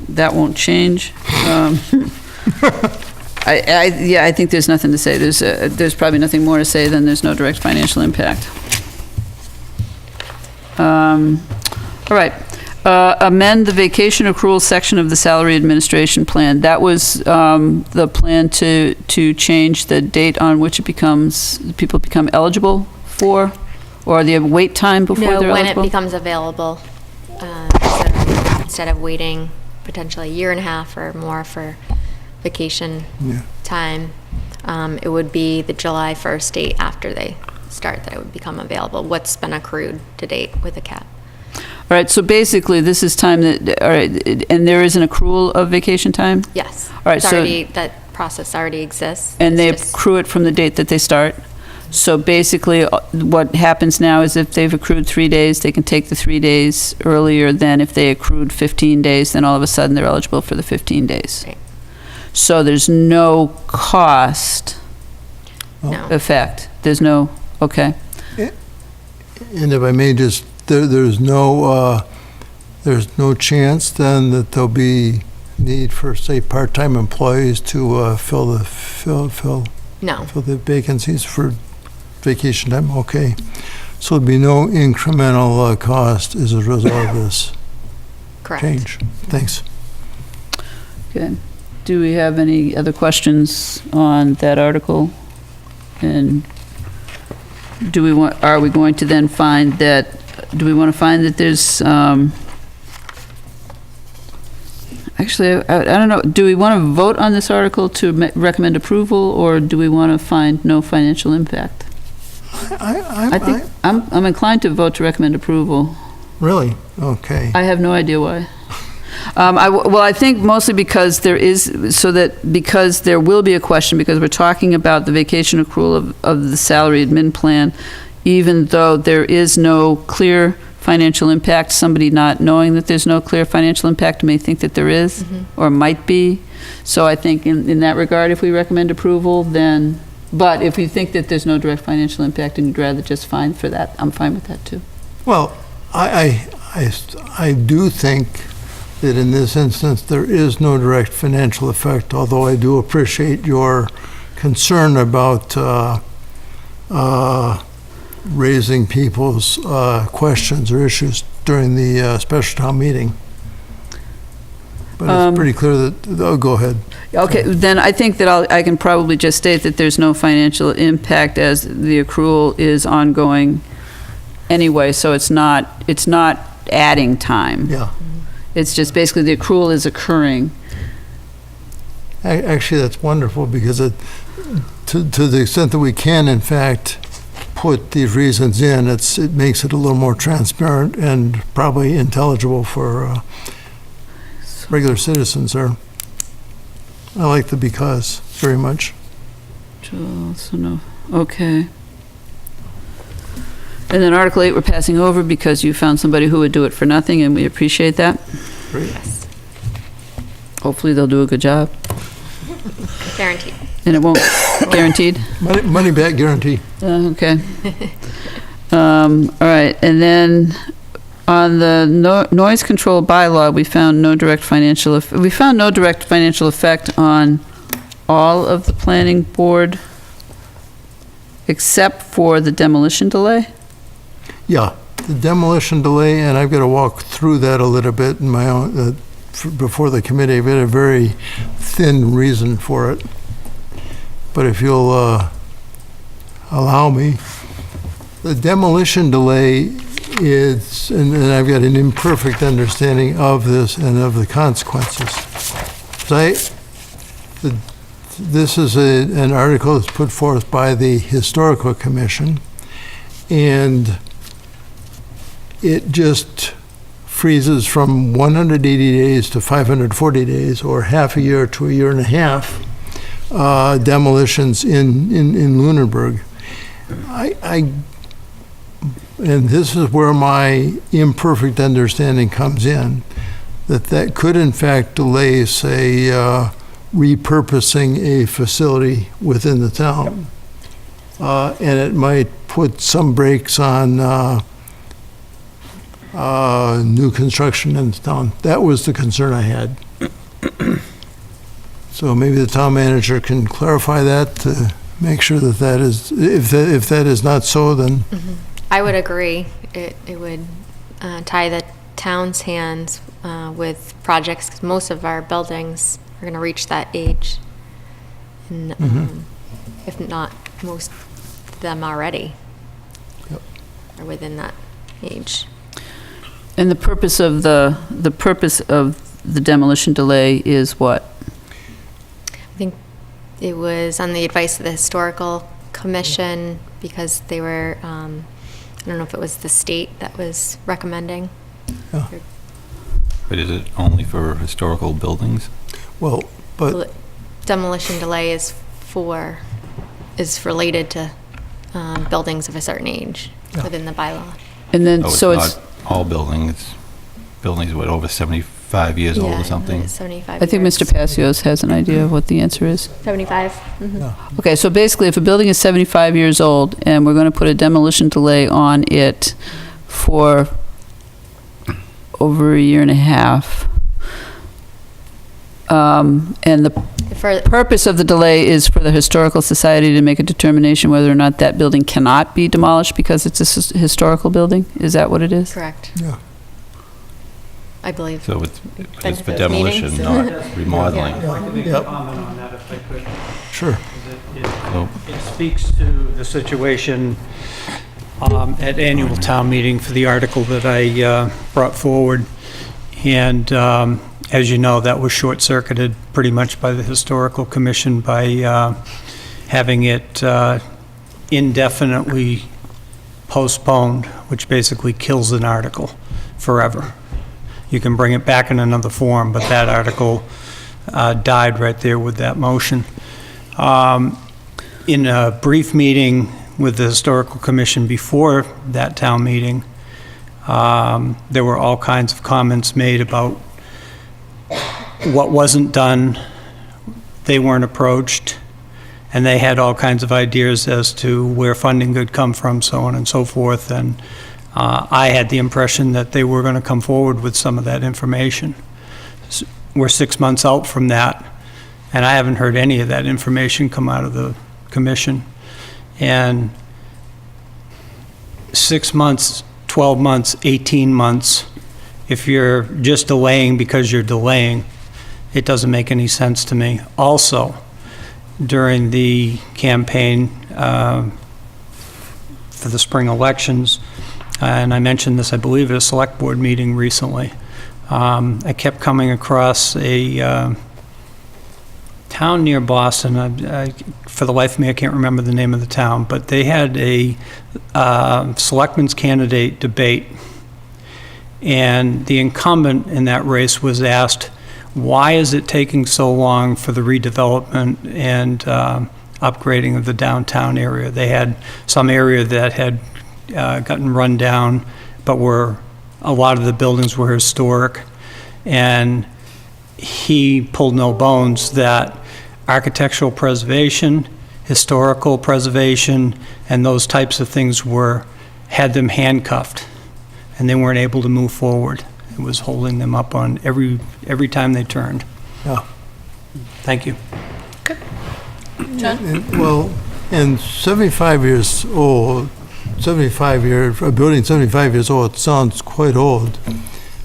that won't change. I think there's nothing to say. There's probably nothing more to say than there's no direct financial impact. All right. Amend the vacation accrual section of the salary administration plan. That was the plan to change the date on which people become eligible for, or the wait time before No, they're when eligible? it becomes available, instead of waiting potentially a year and a half or more for vacation Yeah. time, it would be the July 1st date after they start that it would become available, what's been accrued to date with a cap. All right, so basically, this is time that, all right, and there is an accrual of vacation time? Yes. All right, It's so- already, that process already exists. And they It's just- accrue it from the date that they start? So basically, what happens now is if they've accrued 3 days, they can take the 3 days earlier than if they accrued 15 days, then all of a sudden they're eligible for the 15 days. Right. So there's no cost No. effect? There's no, okay. And if I may just, there's no chance then that there'll be need for, say, part-time employees to fill No. the vacancies for vacation time? Okay. So there'll be no incremental cost as a result of this Correct. change? Thanks. Good. Do we have any other questions on that article? And are we going to then find that, do we want to find that there's, actually, I don't know, do we want to vote on this article to recommend approval, or do we want to find no financial impact? I think, I'm inclined to vote to recommend approval. Really? Okay. I have no idea why. I think mostly because because there will be a question, because we're talking about the vacation accrual of the salary admin plan, even though there is no clear financial impact, somebody not knowing that there's no clear financial impact may think that there is, or might be. So I think in that regard, if we recommend approval, then, but if you think that there's no direct financial impact and you'd rather just fine for that, I'm fine with that too. Well, I do think that in this instance, there is no direct financial effect, although I do appreciate your concern about raising people's questions or issues during the special town meeting. But it's pretty clear that, oh, go ahead. Okay, then I think that I can probably just state that there's no financial impact as the accrual is ongoing anyway, so it's not adding time. Yeah. It's just basically the accrual is occurring. Actually, that's wonderful, because to the extent that we can, in fact, put these reasons in, it makes it a little more transparent and probably intelligible for regular citizens there. I like the because very much. So no, okay. And then Article 8 we're passing over because you found somebody who would do it for nothing, and we appreciate that. Great. Hopefully they'll do a good job. Guaranteed. And it won't, guaranteed? Money back guarantee. Okay. All right, and then on the noise control bylaw, we found no direct financial effect on all of the planning board except for the demolition delay? Yeah, the demolition delay, and I've got to walk through that a little bit in my own, before the committee. I've got a very thin reason for it. But if you'll allow me, the demolition delay is, and I've got an imperfect understanding of this and of the consequences. So This is an article that's put forth by the Historical Commission, and it just freezes from 180 days to 540 days, or half a year to a year and a half, demolitions in Lunenburg. And this is where my imperfect understanding comes in, that could in fact delay, say, repurposing a facility within the town. And it might put some brakes on new construction in the town. That was the concern I had. So maybe the town manager can clarify that to make sure that is, if that is not so, then I would agree. It would tie the town's hands with projects, 'cause most of our buildings are going to reach that age. And if not, most of them already are within that age. And the purpose of the demolition delay is what? I think it was on the advice of the Historical Commission, because they were, I don't know if it was the state that was recommending. But is it only for historical buildings? well, but Demolition delay is related to buildings of a certain age within the bylaw. And then, Oh, so it's, not all buildings, buildings with over 75 years old or something? It's 75 I think years. Mr. Passios has an idea of what the answer is. 75? Okay, so basically, if a building is 75 years old, and we're going to put a demolition delay on it for over a year and a half, and the For, purpose of the delay is for the Historical Society to make a determination whether or not that building cannot be demolished because it's a historical building? Is that what it is? correct. Yeah. I believe. So it's Been to for those demolition, meetings? not remodeling. I'd like to make a Yep. comment on that if I could. sure. So It speaks to the situation at annual town meeting for the article that I brought forward. And as you know, that was short-circuited pretty much by the Historical Commission by having it indefinitely postponed, which basically kills an article forever. You can bring it back in another form, but that article died right there with that motion. In a brief meeting with the Historical Commission before that town meeting, there were all kinds of comments made about what wasn't done. They weren't approached, and they had all kinds of ideas as to where funding could come from, so on and so forth. And I had the impression that they were going to come forward with some of that information. We're 6 months out from that, and I haven't heard any of that information come out of the commission. And 6 months, 12 months, 18 months, if you're just delaying because you're delaying, it doesn't make any sense to me. Also, during the campaign for the spring elections, and I mentioned this, I believe, at a select board meeting recently, I kept coming across a town near Boston. For the life of me, I can't remember the name of the town, but they had a selectman's candidate debate, and the incumbent in that race was asked, why is it taking so long for the redevelopment and upgrading of the downtown area? They had some area that had gotten run down, but a lot of the buildings were historic, and he pulled no bones that architectural preservation, historical preservation, and those types of things had them handcuffed, and they weren't able to move forward. It was holding them up on every time they turned. Yeah. Thank you. Well, and 75 years old, a building 75 years old sounds quite old.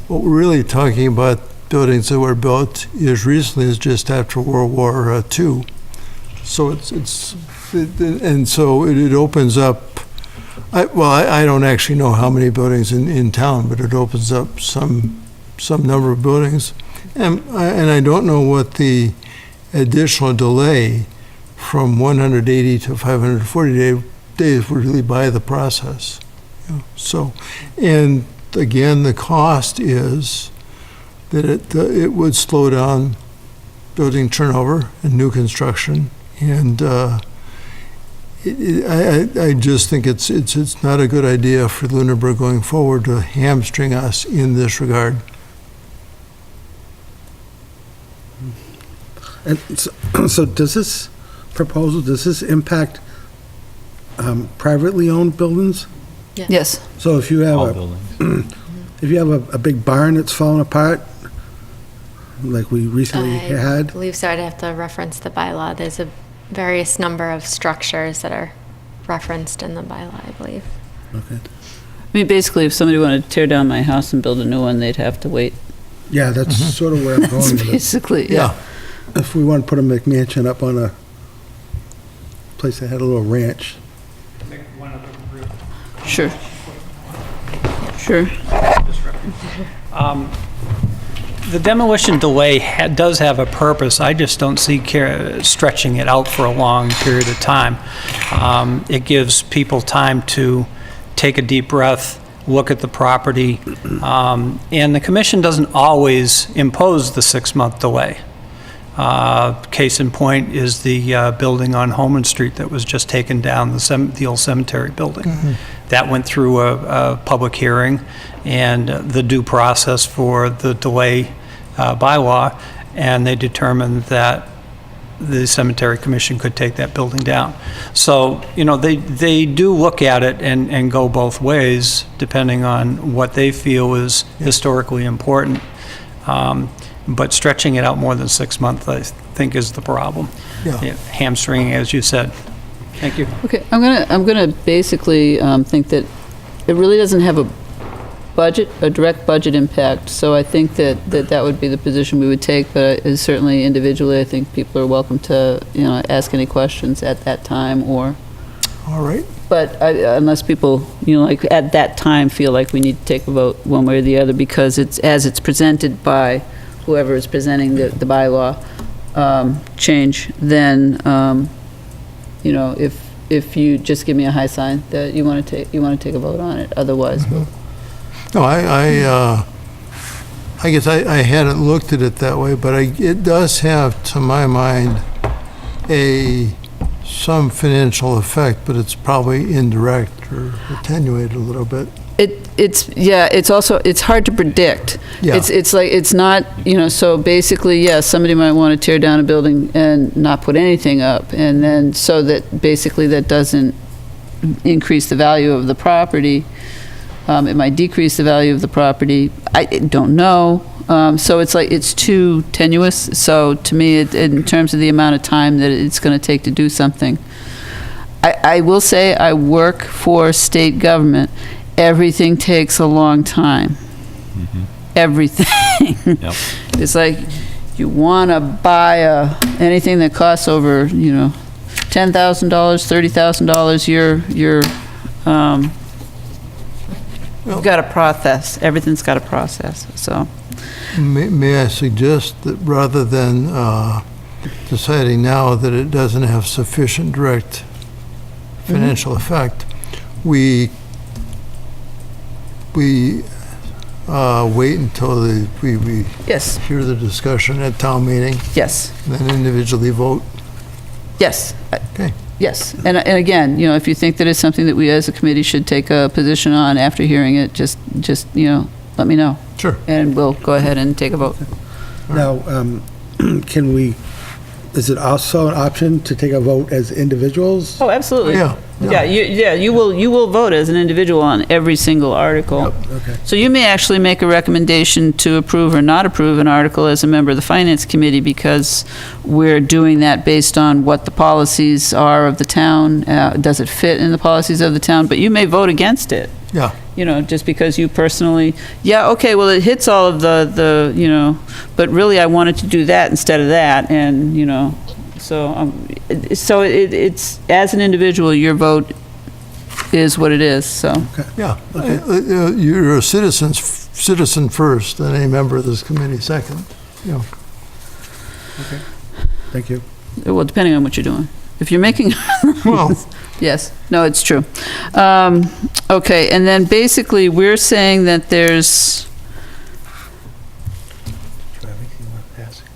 What we're really talking about, buildings that were built as recently as just after World War II. So it opens up, I don't actually know how many buildings in town, but it opens up some number of buildings. And I don't know what the additional delay from 180 to 540 days would really buy the process. You know, so, and again, the cost is that it would slow down building turnover and new construction, and I just think it's not a good idea for Lunenburg going forward to hamstring us in this regard. And so does this proposal, does this impact privately owned buildings? Yes. So if you have All a, buildings. if you have a big barn that's falling apart, like we recently I had, believe so. I'd have to reference the bylaw. There's a various number of structures that are referenced in the bylaw, I believe. okay. I mean, basically, if somebody wanted to tear down my house and build a new one, they'd have to wait. Yeah, that's sort of where I'm going That's with it. basically, yeah. If we want to put a McMansion up on a place that had a little ranch, Sure. Sure. The demolition delay does have a purpose. I just don't see stretching it out for a long period of time. It gives people time to take a deep breath, look at the property, and the commission doesn't always impose the 6-month delay. Case in point is the building on Holman Street that was just taken down, the old cemetery building. That went through a public hearing and the due process for the delay bylaw, and they determined that the cemetery commission could take that building down. So, you know, they do look at it and go both ways, depending on what they feel is historically important. But stretching it out more than 6 months, I think, is the problem. Yeah. Hamstringing, as you said. Thank you. Okay, I'm gonna basically think that it really doesn't have a direct budget impact, so I think that would be the position we would take, but certainly individually, I think people are welcome to, ask any questions at that time, or, All right. but unless people, like, at that time feel like we need to take a vote one way or the other, because as it's presented by whoever is presenting the bylaw change, then, if you just give me a high sign that you want to take a vote on it, otherwise, we'll No, I guess I hadn't looked at it that way, but it does have, to my mind, some financial effect, but it's probably indirect or attenuated a little bit. It's hard to predict. Yeah. It's like, it's not, so basically, yes, somebody might want to tear down a building and not put anything up, and then, so that basically that doesn't increase the value of the property. It might decrease the value of the property. I don't know. So it's like, it's too tenuous. So to me, in terms of the amount of time that it's going to take to do something, I will say I work for state government. Everything takes a long time. Everything. Yep. It's like, you want to buy anything that costs over, $10,000, $30,000, you've got a process. Everything's got a process, so. May I suggest that rather than deciding now that it doesn't have sufficient direct financial effect, we wait until we Yes, hear the discussion at town meeting, yes, and then individually vote? yes. Okay. Yes, and again, if you think that it's something that we as a committee should take a position on after hearing it, just let me know. Sure. And we'll go ahead and take a vote. now, is it also an option to take a vote as individuals? Oh, absolutely. Yeah. You will vote as an individual on every single article. Okay. So you may actually make a recommendation to approve or not approve an article as a member of the Finance Committee, because we're doing that based on what the policies are of the town. Does it fit in the policies of the town? But you may vote against it. Yeah. Just because you personally, okay, well, it hits all of the but really I wanted to do that instead of that, and, so it's, as an individual, your vote is what it is, so. Yeah. You're a citizen first, and a member of this committee second. Thank you. Well, depending on what you're doing. If you're making, Well, yes, no, it's true. Okay, and then basically, we're saying that there's,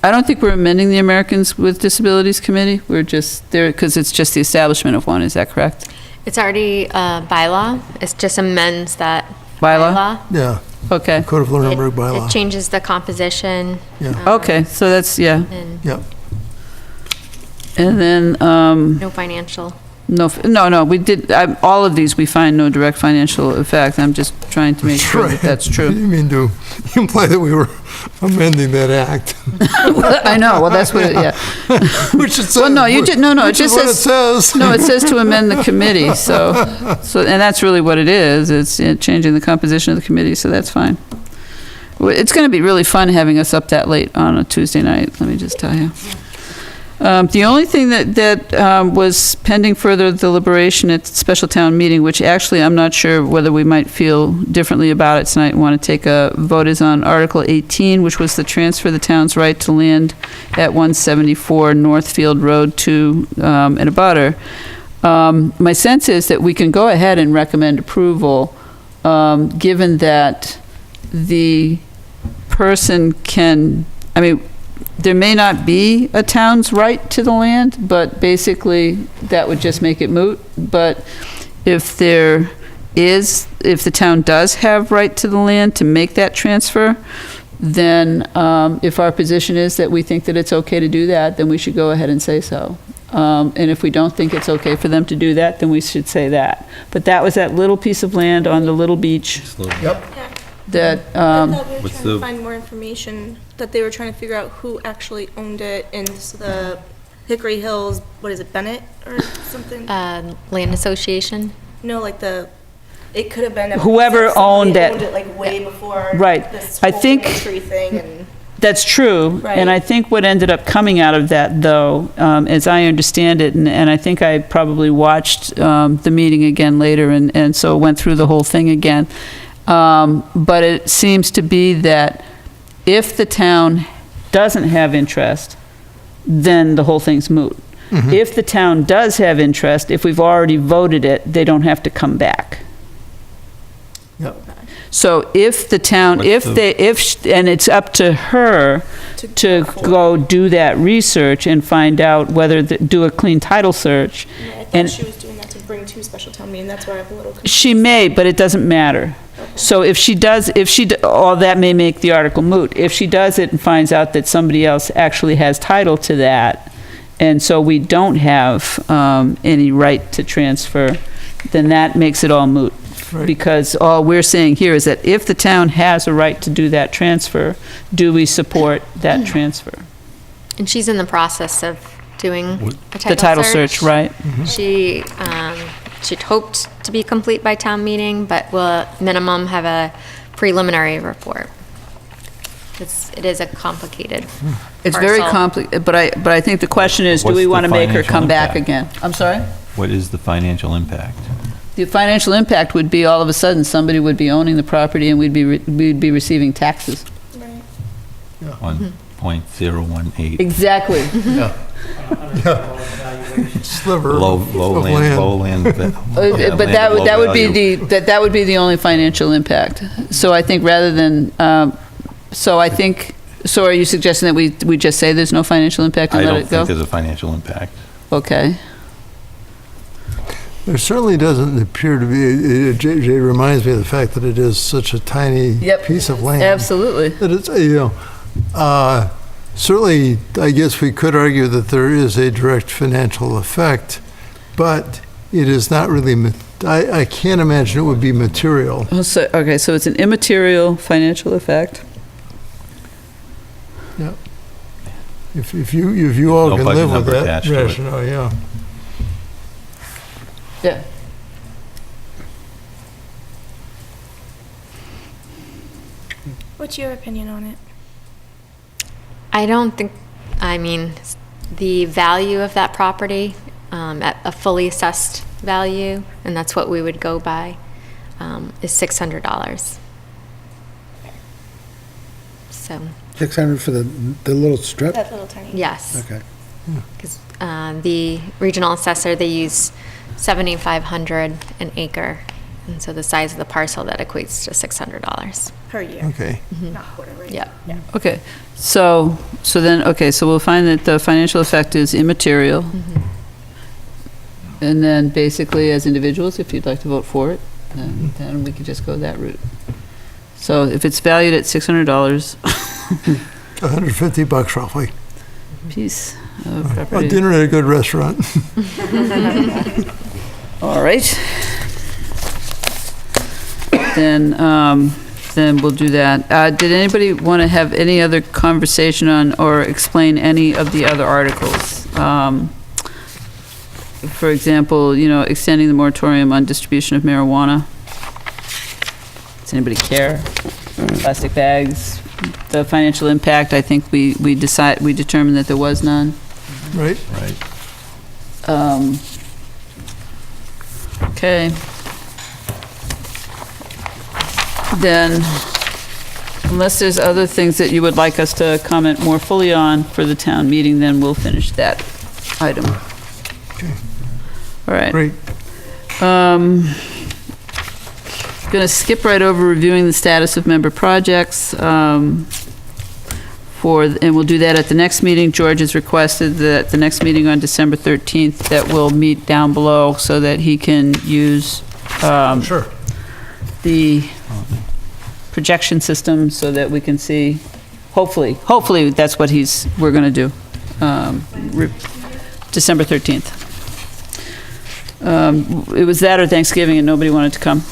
I don't think we're amending the Americans with Disabilities Committee. We're just there, because it's just the establishment of one, is that correct? It's already a bylaw. It just amends that Bylaw? yeah, Okay, Code of It Lunenburg bylaw. it changes the composition. Yeah. okay, so that's, yeah. And Yep. And then, no financial. no, we did, all of these, we find no direct financial effect. I'm just trying to make sure that that's true. You mean to imply that we were amending that act? I know, well, that's what, yeah. Which it says. Well, no, you did, no, it which is just what it says. says. No, it says to amend the committee, so, and that's really what it is. It's changing the composition of the committee, so that's fine. Well, it's going to be really fun having us up that late on a Tuesday night, let me just tell you. The only thing that was pending further deliberation at the special town meeting, which actually I'm not sure whether we might feel differently about it tonight and want to take a vote, is on Article 18, which was the transfer of the town's right to land at 174 Northfield Road to an abutter. My sense is that we can go ahead and recommend approval, given that the person can, I mean, there may not be a town's right to the land, but basically, that would just make it moot. But if there is, if the town does have right to the land to make that transfer, then if our position is that we think that it's okay to do that, then we should go ahead and say so. And if we don't think it's okay for them to do that, then we should say that. But that was that little piece of land on the little beach Yep. that, I thought we were What's trying to the- find more information, that they were trying to figure out who actually owned it in the Hickory Hills, what is it, Bennett or something? Land Association. No, like it could have been. Whoever somebody owned it. Owned it like way before. Right. This I whole think- tree thing and. That's true, and I Right. think what ended up coming out of that, though, as I understand it, and I think I probably watched the meeting again later, and so went through the whole thing again, but it seems to be that if the town doesn't have interest, then the whole thing's moot. If the town does have interest, if we've already voted it, they don't have to come back. Yep. So if the town, What's and it's up to her to go do that research and find out whether, do a clean title search. I thought And she was doing that to bring to special town meeting, that's why I'm a little confused. she may, but it doesn't matter. So if she does, all that may make the article moot. If she does it and finds out that somebody else actually has title to that, and so we don't have any right to transfer, then that makes it all moot. Right. Because all we're saying here is that if the town has a right to do that transfer, do we support that transfer? And she's in the process of doing a The title search, right? She'd hoped to be complete by town meeting, but will at minimum have a preliminary report. It is a complicated It's very parcel. complicated, but I think the question is, do What's we the want to make her financial come back impact? again? I'm sorry? What is the financial impact? The financial impact would be all of a sudden, somebody would be owning the property and we'd be receiving taxes. Right. 1.018. Exactly. Sliver Low of land. But that would be that would be the only financial impact. So I think rather than, so are you suggesting that we just say there's no financial impact and I let don't it go? think there's a financial impact. Okay. There certainly doesn't appear to be, Jay reminds me of the fact that it is such a tiny Yep. piece of land. Absolutely. That it's, certainly, I guess we could argue that there is a direct financial effect, but it is not really, I can't imagine it would be material. Okay, so it's an immaterial financial effect. If you all No can budget live with number that attached to it. rationale, yeah. Yeah. What's your opinion on it? I don't think, I mean, the value of that property, at a fully assessed value, and that's what we would go by, is $600. So, 600 for the little strip? That little tiny. yes. Okay. Because the regional assessor, they use 7,500 an acre. And so the size of the parcel, that equates to $600. Per year, Okay. not quarterly. Yeah. Okay, so we'll find that the financial effect is immaterial. And then basically, as individuals, if you'd like to vote for it, then we could just go that route. So if it's valued at $600, $150 roughly. piece of A property. dinner at a good restaurant. All right. Then we'll do that. Did anybody want to have any other conversation on or explain any of the other articles? For example, extending the moratorium on distribution of marijuana. Does anybody care? Plastic bags, the financial impact, I think we determined that there was none. Right? Okay. Then, unless there's other things that you would like us to comment more fully on for the town meeting, then we'll finish that item. Okay. All right. Great. Going to skip right over reviewing the status of member projects. And we'll do that at the next meeting. George has requested that the next meeting on December 13th, that we'll meet down below so that he can use Sure. the projection system so that we can see, hopefully that's what we're going to do. December 13th. It was that or Thanksgiving and nobody wanted to come.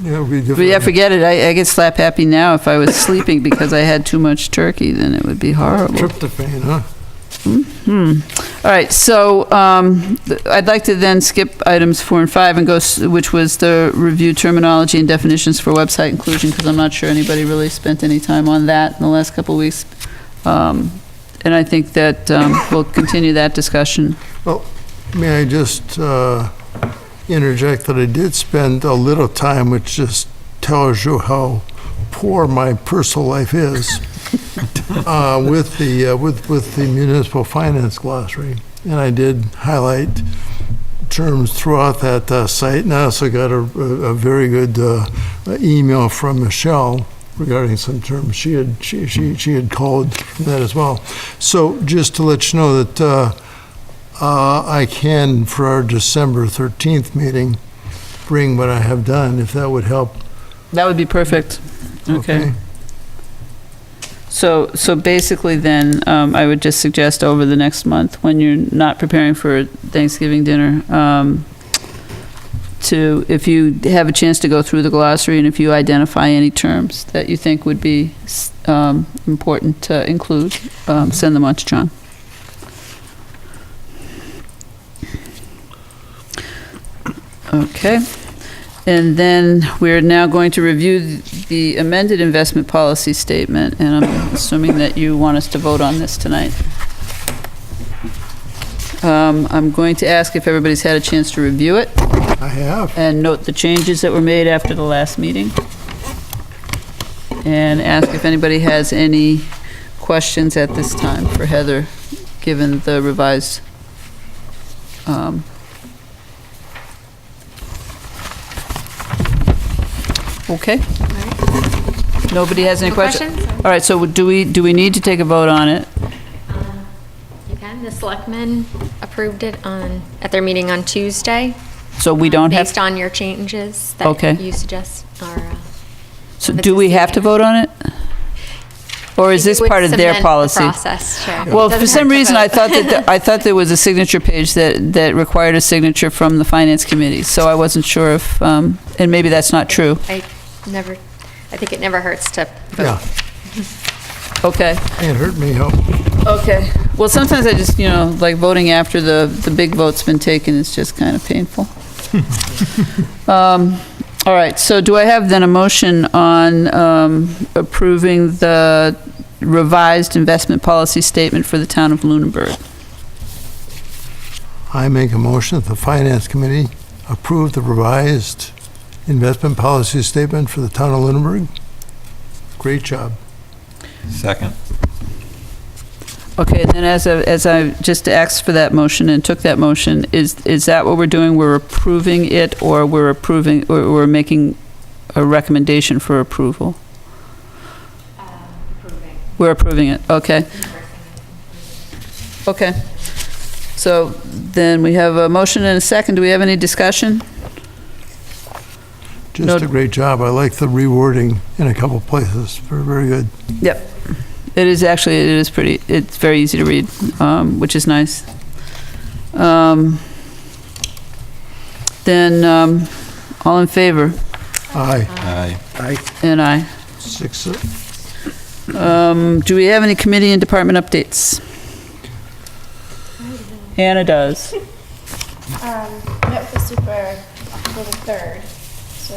Yeah, it'll be But yeah, different. forget it. I get slap happy now. If I was sleeping because I had too much turkey, then it would be horrible. Tryptophan, huh? All right, so I'd like to then skip items 4 and 5 and go, which was the review terminology and definitions for website inclusion, because I'm not sure anybody really spent any time on that in the last couple of weeks. And I think that we'll continue that discussion. May I just interject that I did spend a little time, which just tells you how poor my personal life is, with the municipal finance glossary. And I did highlight terms throughout that site. And I also got a very good email from Michelle regarding some terms she had called from that as well. So just to let you know that I can, for our December 13th meeting, bring what I have done, if that would help. That would be perfect. Okay. So basically then, I would just suggest over the next month, when you're not preparing for Thanksgiving dinner, if you have a chance to go through the glossary and if you identify any terms that you think would be important to include, send them on to John. Okay. And then we're now going to review the amended investment policy statement, and I'm assuming that you want us to vote on this tonight. I'm going to ask if everybody's had a chance to review it I have. and note the changes that were made after the last meeting. And ask if anybody has any questions at this time for Heather, given the revised okay. Nobody has any No questions? questions? All right, so do we need to take a vote on it? You can. The selectmen approved it at their meeting on Tuesday. So we don't have, Based on your changes that Okay. you suggest are. so do we have to vote on it? Or is this part of their policy? Process, sure. Well, It for doesn't some hurt to reason, vote. I thought there was a signature page that required a signature from the finance committee, so I wasn't sure if, and maybe that's not true. I think it never hurts to vote. Yeah, Okay. can't hurt me, help. Okay. Well, sometimes I just, like voting after the big vote's been taken is just kind of painful. All right, so do I have then a motion on approving the revised investment policy statement for the town of Lunenburg? I make a motion that the Finance Committee approve the revised investment policy statement for the town of Lunenburg. Great job. Second. Okay, then as I just asked for that motion and took that motion, is that what we're doing? We're approving it, or we're approving, or we're making a recommendation for approval? We're approving it, okay. Okay. So then we have a motion and a second. Do we have any discussion? Just a great job. I like the rewording in a couple places. Very good. Yep. It is actually, it is pretty, it's very easy to read, which is nice. Then, all in favor? Aye. Aye. And aye. 6. Do we have any committee and department updates? Hannah does. Met with the super October 3rd, so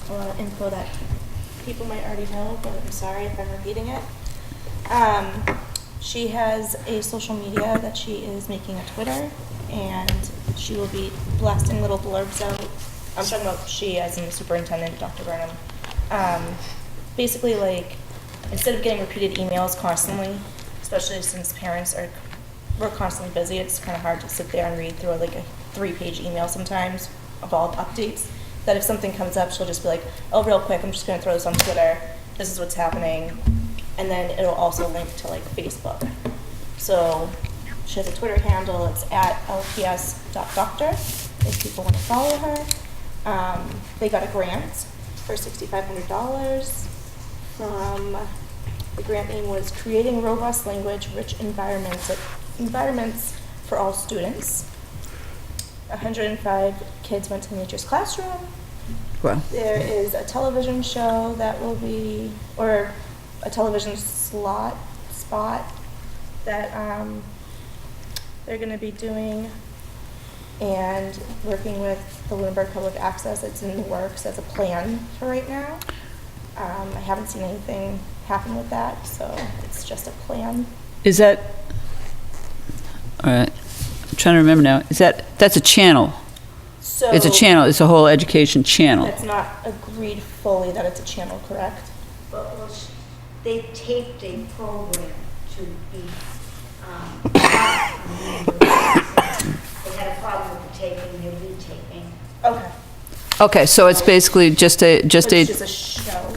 a lot of info that people might already know, but I'm sorry if I'm repeating it. She has a social media that she is making a Twitter, and she will be blasting little blurbs out. I'm talking about she as in the superintendent, Dr. Burnham. Basically, like, instead of getting repeated emails constantly, especially since we're constantly busy, it's kind of hard to sit there and read through like a 3-page email sometimes of all the updates, that if something comes up, she'll just be like, oh, real quick, I'm just going to throw this on Twitter. This is what's happening. And then it'll also link to like Facebook. So she has a Twitter handle. It's @lps.doctor if people want to follow her. They got a grant for $6,500 from, the grant name was Creating Robust Language Rich Environments for All Students. 105 kids went to Nature's Classroom. Wow. There is a television show that will be, or a television spot that they're going to be doing and working with the Lunenburg Public Access. It's in the works as a plan for right now. I haven't seen anything happen with that, so it's just a plan. Is that, all right, I'm trying to remember now. That's a channel? So It's a channel, it's a whole education channel. It's not agreed fully that it's a channel, correct? They taped a program to be, they had a problem with the taping, they're retaping. Okay. Okay, so it's basically just a, It's just a show.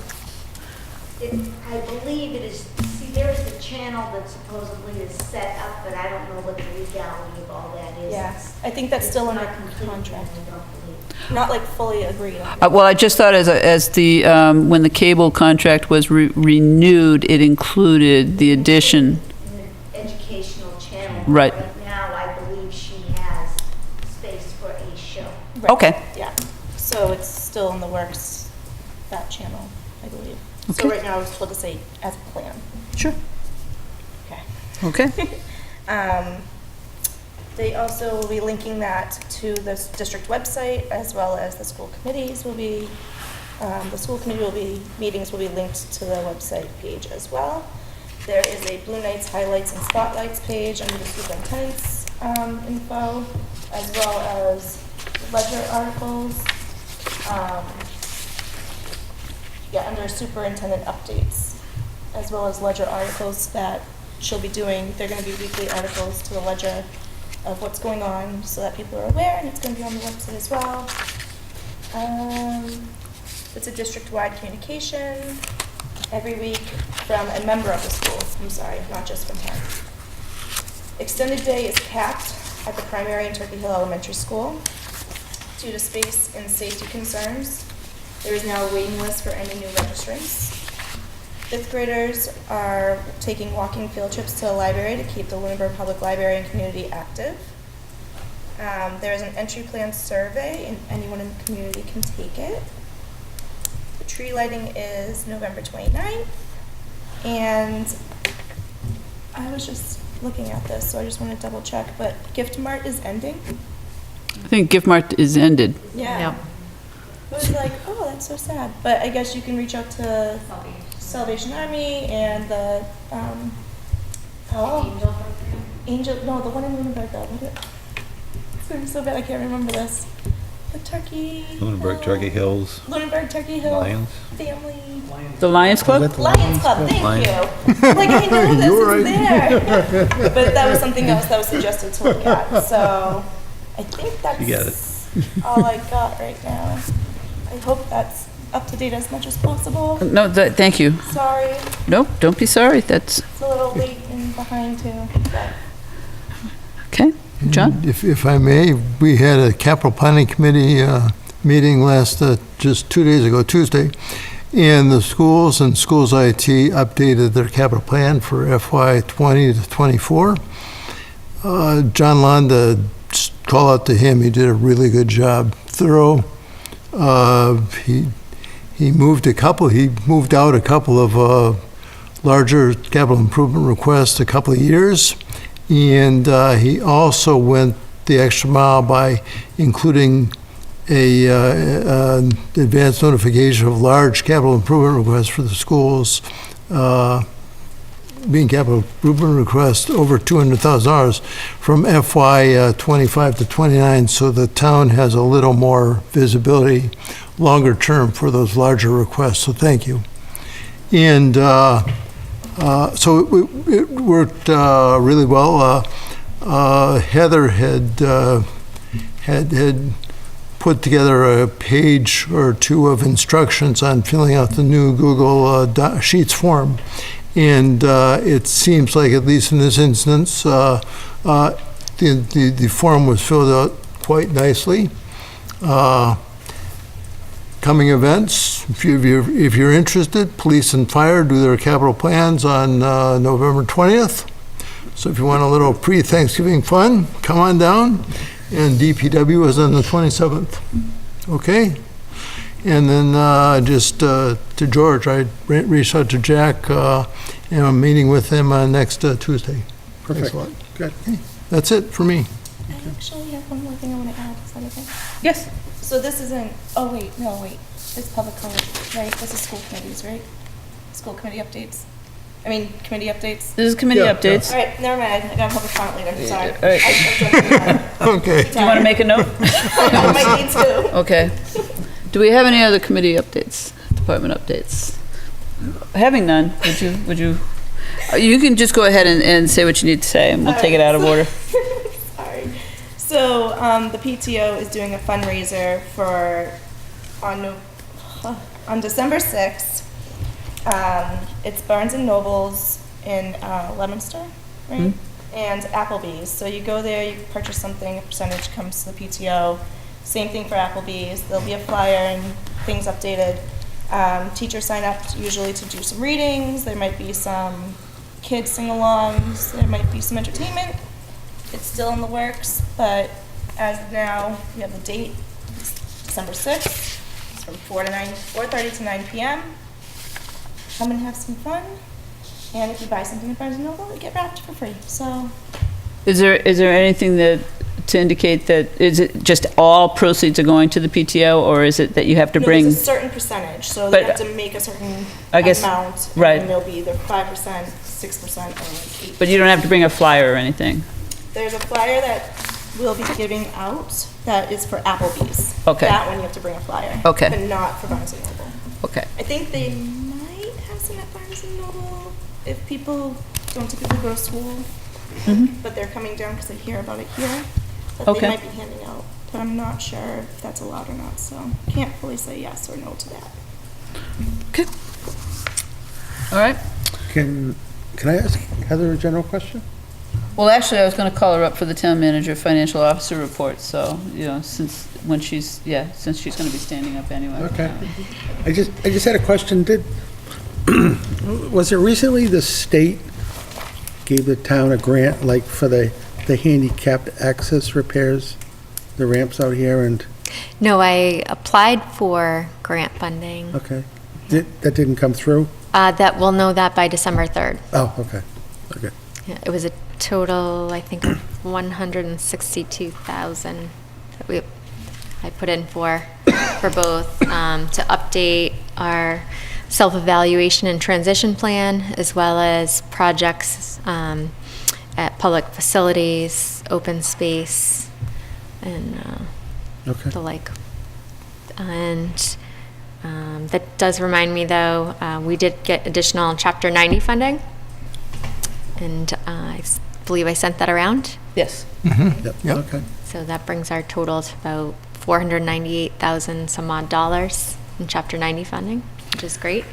I believe it is, see, there's the channel that supposedly is set up, but I don't know what the legality of all that is. Yeah, I think that's still under contract. Not like fully agreed on. well, I just thought as the, when the cable contract was renewed, it included the addition. An educational channel. Right. Right now, I believe she has space for a show. Right. Okay. Yeah, so it's still in the works, that channel, I believe. Okay. So right now I was told to say as a plan. Sure. Okay. Okay. They also will be linking that to the district website, as well as the school committees will be, the school committee meetings will be linked to the website page as well. There is a Blue Knights highlights and spotlights page under the superintendent's info, as well as ledger articles. Under superintendent updates, as well as ledger articles that she'll be doing. They're going to be weekly articles to the ledger of what's going on so that people are aware, and it's going to be on the website as well. It's a district-wide communication every week from a member of the school. I'm sorry, not just from her. Extended day is capped at the primary and Turkey Hill Elementary School due to space and safety concerns. There is now a waiting list for any new registrants. 5th graders are taking walking field trips to the library to keep the Lunenburg Public Library and community active. There is an entry plan survey, and anyone in the community can take it. The tree lighting is November 29th, and I was just looking at this, so I just want to double check, but Gift Mart is ending. I think Gift Mart is ended. Yeah. It was like, oh, that's so sad. But I guess you can reach out to Salvation Army and the, Angel, no, the one in Lunenburg, though. I'm so bad I can't remember this. the Turkey. Lunenburg, Turkey Hills, Lunenburg, Turkey Hill. Lions. Family. The Lions Club? Lions Club, thank Lions. you. Like, I know this You were is right. there. But that was something else that was suggested to look at, so I think You get that's all I got right now. I hope that's up to date as much as possible. No, thank you. Sorry, Nope, don't be sorry. That's, it's a little late and behind too, but okay. John? If I may, we had a capital planning committee meeting just 2 days ago, Tuesday, and the schools and schools IT updated their capital plan for FY 20 to 24. John Londa, just call out to him, he did a really good job, thorough. He moved out a couple of larger capital improvement requests a couple of years. And he also went the extra mile by including an advance notification of large capital improvement requests for the schools, being capital improvement requests over $200,000 from FY 25 to 29, so the town has a little more visibility longer term for those larger requests. So thank you. And so it worked really well. Heather had put together a page or two of instructions on filling out the new Google Sheets form, and it seems like, at least in this instance, the form was filled out quite nicely. Coming events, if you're interested, police and fire do their capital plans on November 20th. So if you want a little pre-Thanksgiving fun, come on down. And DPW is on the 27th. Okay? And then just to George, I reached out to Jack, and I'm meeting with him next Tuesday. Thanks a lot. Good. That's it for me. I actually have one more thing I want to add. Is that okay? Yes. So this isn't, oh wait, no, wait. It's public comment, right? This is school committees, right? School committee updates. I mean, committee updates. This is committee updates. All right, never mind. I got public comment later. Sorry. All right. I'm jumping Okay. Do you want to make a note? I might need to. Okay. Do we have any other committee updates, department updates? Having none, would you, you can just go ahead and say what you need to say, and we'll take it out of order. Sorry. So, the PTO is doing a fundraiser on December 6th. It's Barnes and Noble's in Leominster, right? And Applebee's. So you go there, you purchase something, a percentage comes to the PTO. Same thing for Applebee's. There'll be a flyer and things updated. Teachers sign up usually to do some readings. There might be some kids sing-alongs. There might be some entertainment. It's still in the works, but as of now, we have the date. It's December 6th. It's from 4:30 to 9 p.m. Come and have some fun. And if you buy something at Barnes & Noble, you get wrapped for free. So Is there anything to indicate that, is it just all proceeds are going to the PTO, or is it that you have to no, bring? there's a certain percentage, so But- they have to make a certain I guess- amount. right. And there'll be either 5%, 6%, or like 8%. But you don't have to bring a flyer or anything? There's a flyer that we'll be giving out that is for Applebee's. Okay. That one you have to bring a flyer. Okay. But not for Barnes & Noble. Okay. I think they might have some at Barnes & Noble if people don't typically go to school. But they're coming down because they hear about it here. That Okay. they might be handing out. But I'm not sure if that's allowed or not, so can't fully say yes or no to that. Okay. All right. Can I ask Heather a general question? Well, actually, I was going to call her up for the town manager financial officer report, so, since she's going to be standing up anyway. Okay. I just had a question. Was it recently the state gave the town a grant, like for the handicapped access repairs, the ramps out here and, No, I applied for grant funding. okay. That didn't come through? We'll know that by December 3rd. Oh, okay. Okay. Yeah, it was a total, I think, of $162,000 that I put in for both, to update our self-evaluation and transition plan, as well as projects at public facilities, open space, and Okay. the like. And that does remind me, though, we did get additional Chapter 90 funding, and believe I sent that around. Yes. Yep, Yep. okay. So that brings our total to about $498,000 some odd dollars in Chapter 90 funding, which is great.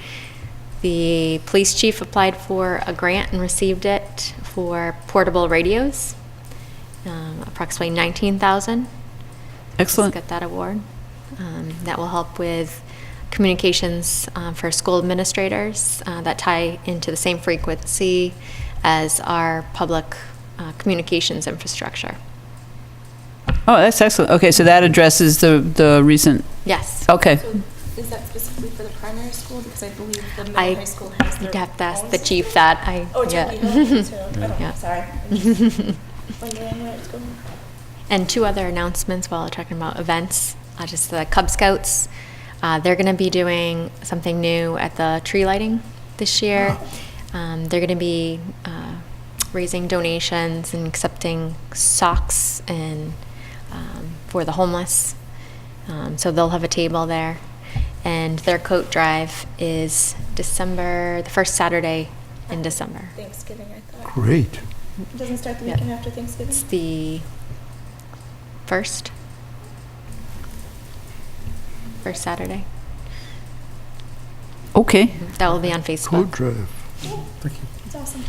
The police chief applied for a grant and received it for portable radios, approximately $19,000. Excellent. Just got that award. That will help with communications for school administrators that tie into the same frequency as our public communications infrastructure. Oh, that's excellent. Okay, so that addresses the recent, Yes. okay. Is that specifically for the primary school? Because I believe the middle I high school has their You'd have to ask own the system. chief that. Oh, Yeah. Jackie, you know, too. I don't Yeah. know, sorry. I'm just wondering where it's going. And two other announcements while we're talking about events. Just the Cub Scouts. They're going to be doing something new at the tree lighting this year. They're going to be raising donations and accepting socks and for the homeless. So they'll have a table there. And their coat drive is the first Saturday in December. Thanksgiving, I thought. Great. It doesn't start the Yeah. weekend after Thanksgiving? It's the first Saturday. Okay. That will be on Facebook. Coat drive. Thank you. It's awesome.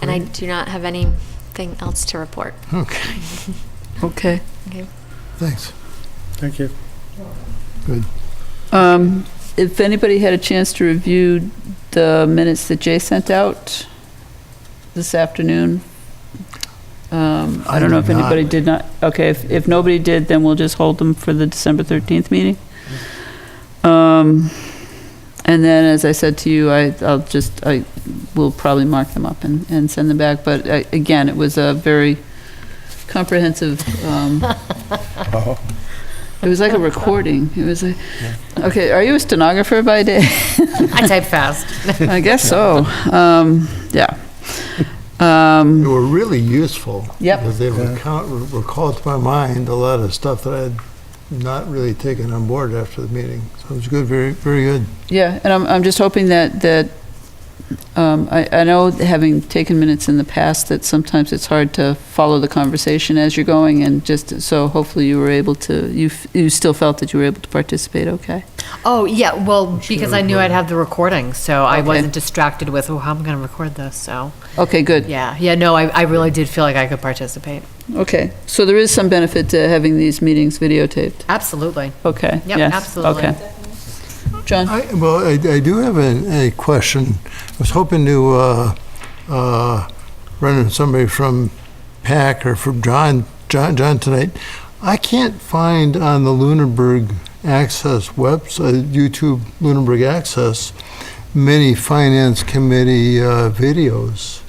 And I do not have anything else to report. Okay, Okay. Okay. thanks. Thank you. Good. If anybody had a chance to review the minutes that Jay sent out this afternoon, I don't know if did not. anybody did not. Okay, if nobody did, then we'll just hold them for the December 13th meeting. And then, as I said to you, I will probably mark them up and send them back. But again, it was a very comprehensive, it was like a recording. It was okay, are you a stenographer by day? I type fast. I guess so. Yeah. They were really useful. Yep. Because they recalled to my mind a lot of stuff that I had not really taken on board after the meeting. So it was good, very, very good. Yeah, and I'm just hoping that I know, having taken minutes in the past, that sometimes it's hard to follow the conversation as you're going, and just, so hopefully you were able to, you still felt that you were able to participate okay? Oh, yeah, well, because I knew I'd have the recording, so I Okay. wasn't distracted with, how am I going to record this, so. Okay, good. Yeah, no, I really did feel like I could participate. Okay, so there is some benefit to having these meetings videotaped? Absolutely. Okay, Yep, yes, absolutely. okay. John? Well, I do have a question. I was hoping to run into somebody from PAC or from John tonight. I can't find on the Lunenburg Access website, YouTube Lunenburg Access, many Finance Committee videos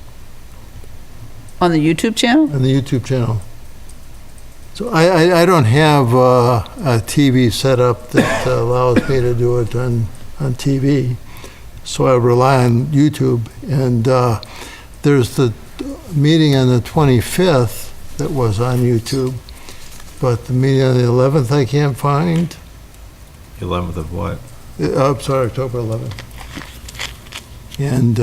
On the YouTube channel? on the YouTube channel. So I don't have a TV setup that allows me to do it on TV, so I rely on YouTube. And there's the meeting on the 25th that was on YouTube, but the meeting on the 11th I can't find. 11th of what? I'm sorry, October 11th. And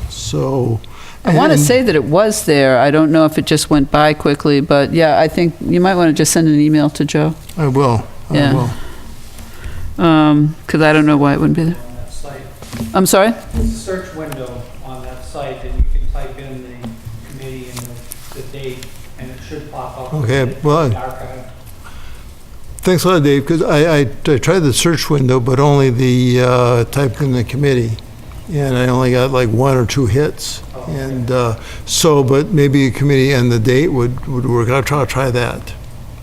so... I want to and- say that it was there. I don't know if it just went by quickly, but yeah, I think you might want to just send an email to Joe. I will, Yeah. I will. Because I don't know why it wouldn't be there. On that site. I'm sorry? There's a search window on that site that you can type in the committee and the date, and it should pop up. Okay, well, The archive. Thanks a lot, Dave, because I tried the search window, but only the typed in the committee, and I only got like one or two hits. And so, but maybe a committee and the date would work. I'll try that.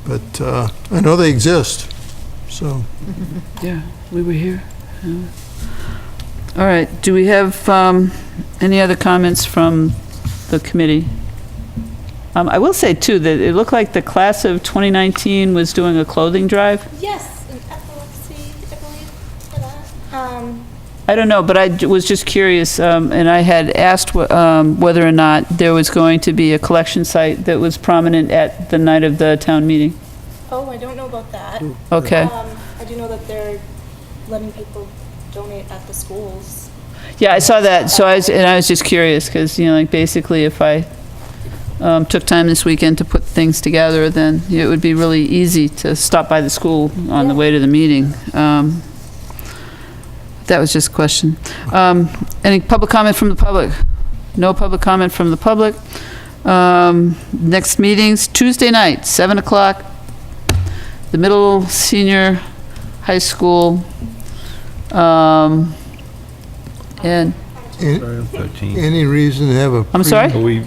But I know they exist, so. Yeah, we were here. Yeah. All right, do we have any other comments from the committee? I will say, too, that it looked like the class of 2019 was doing a clothing drive. Yes, an epilepsy, I believe, for that. I don't know, but I was just curious, and I had asked whether or not there was going to be a collection site that was prominent at the night of the town meeting. Oh, I don't know about that. Okay. I do know that they're letting people donate at the schools. Yeah, I saw that, so I was just curious, because, like, basically, if I took time this weekend to put things together, then it would be really easy to stop by the school on the way to the meeting. That was just a question. Any public comment from the public? No public comment from the public. Next meeting's Tuesday night, 7 o'clock, the middle, senior, high school, and, Any reason to have a? I'm sorry?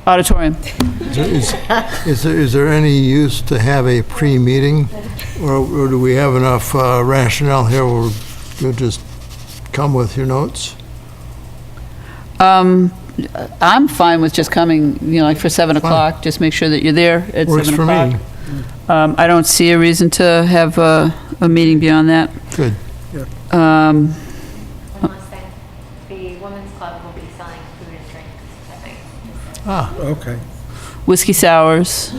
Auditorium. Is there any use to have a pre-meeting? Or do we have enough rationale here where you'll just come with your notes? I'm fine with just coming, like for 7 o'clock, just make sure that you're there at 7 o'clock. Works for me. I don't see a reason to have a meeting beyond that. Good. One last thing, the women's club will be selling food and drinks, I think. Ah, Okay. Whiskey sours.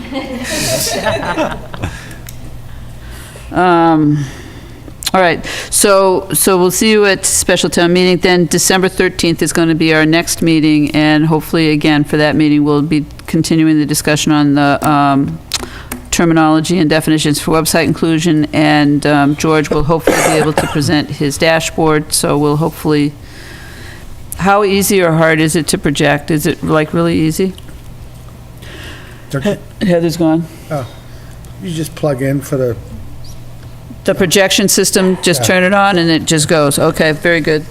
All right, so we'll see you at special town meeting, then December 13th is going to be our next meeting, and hopefully, again, for that meeting, we'll be continuing the discussion on the terminology and definitions for website inclusion, and George will hopefully be able to present his dashboard, so we'll hopefully, how easy or hard is it to project? Is it like really easy? Heather's gone. You just plug in for the, The projection system, just turn it on and it just goes. Okay, very good.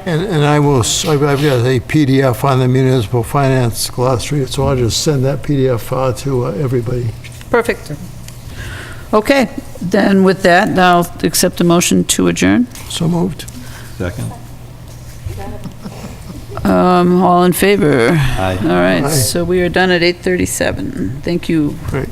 and I've got a PDF on the municipal finance glossary, so I'll just send that PDF file to everybody. Perfect. Okay, then with that, I'll accept a motion to adjourn. So moved. Second? All in favor? Aye. All right, Aye. so we are done at 8:37. Thank you. Great.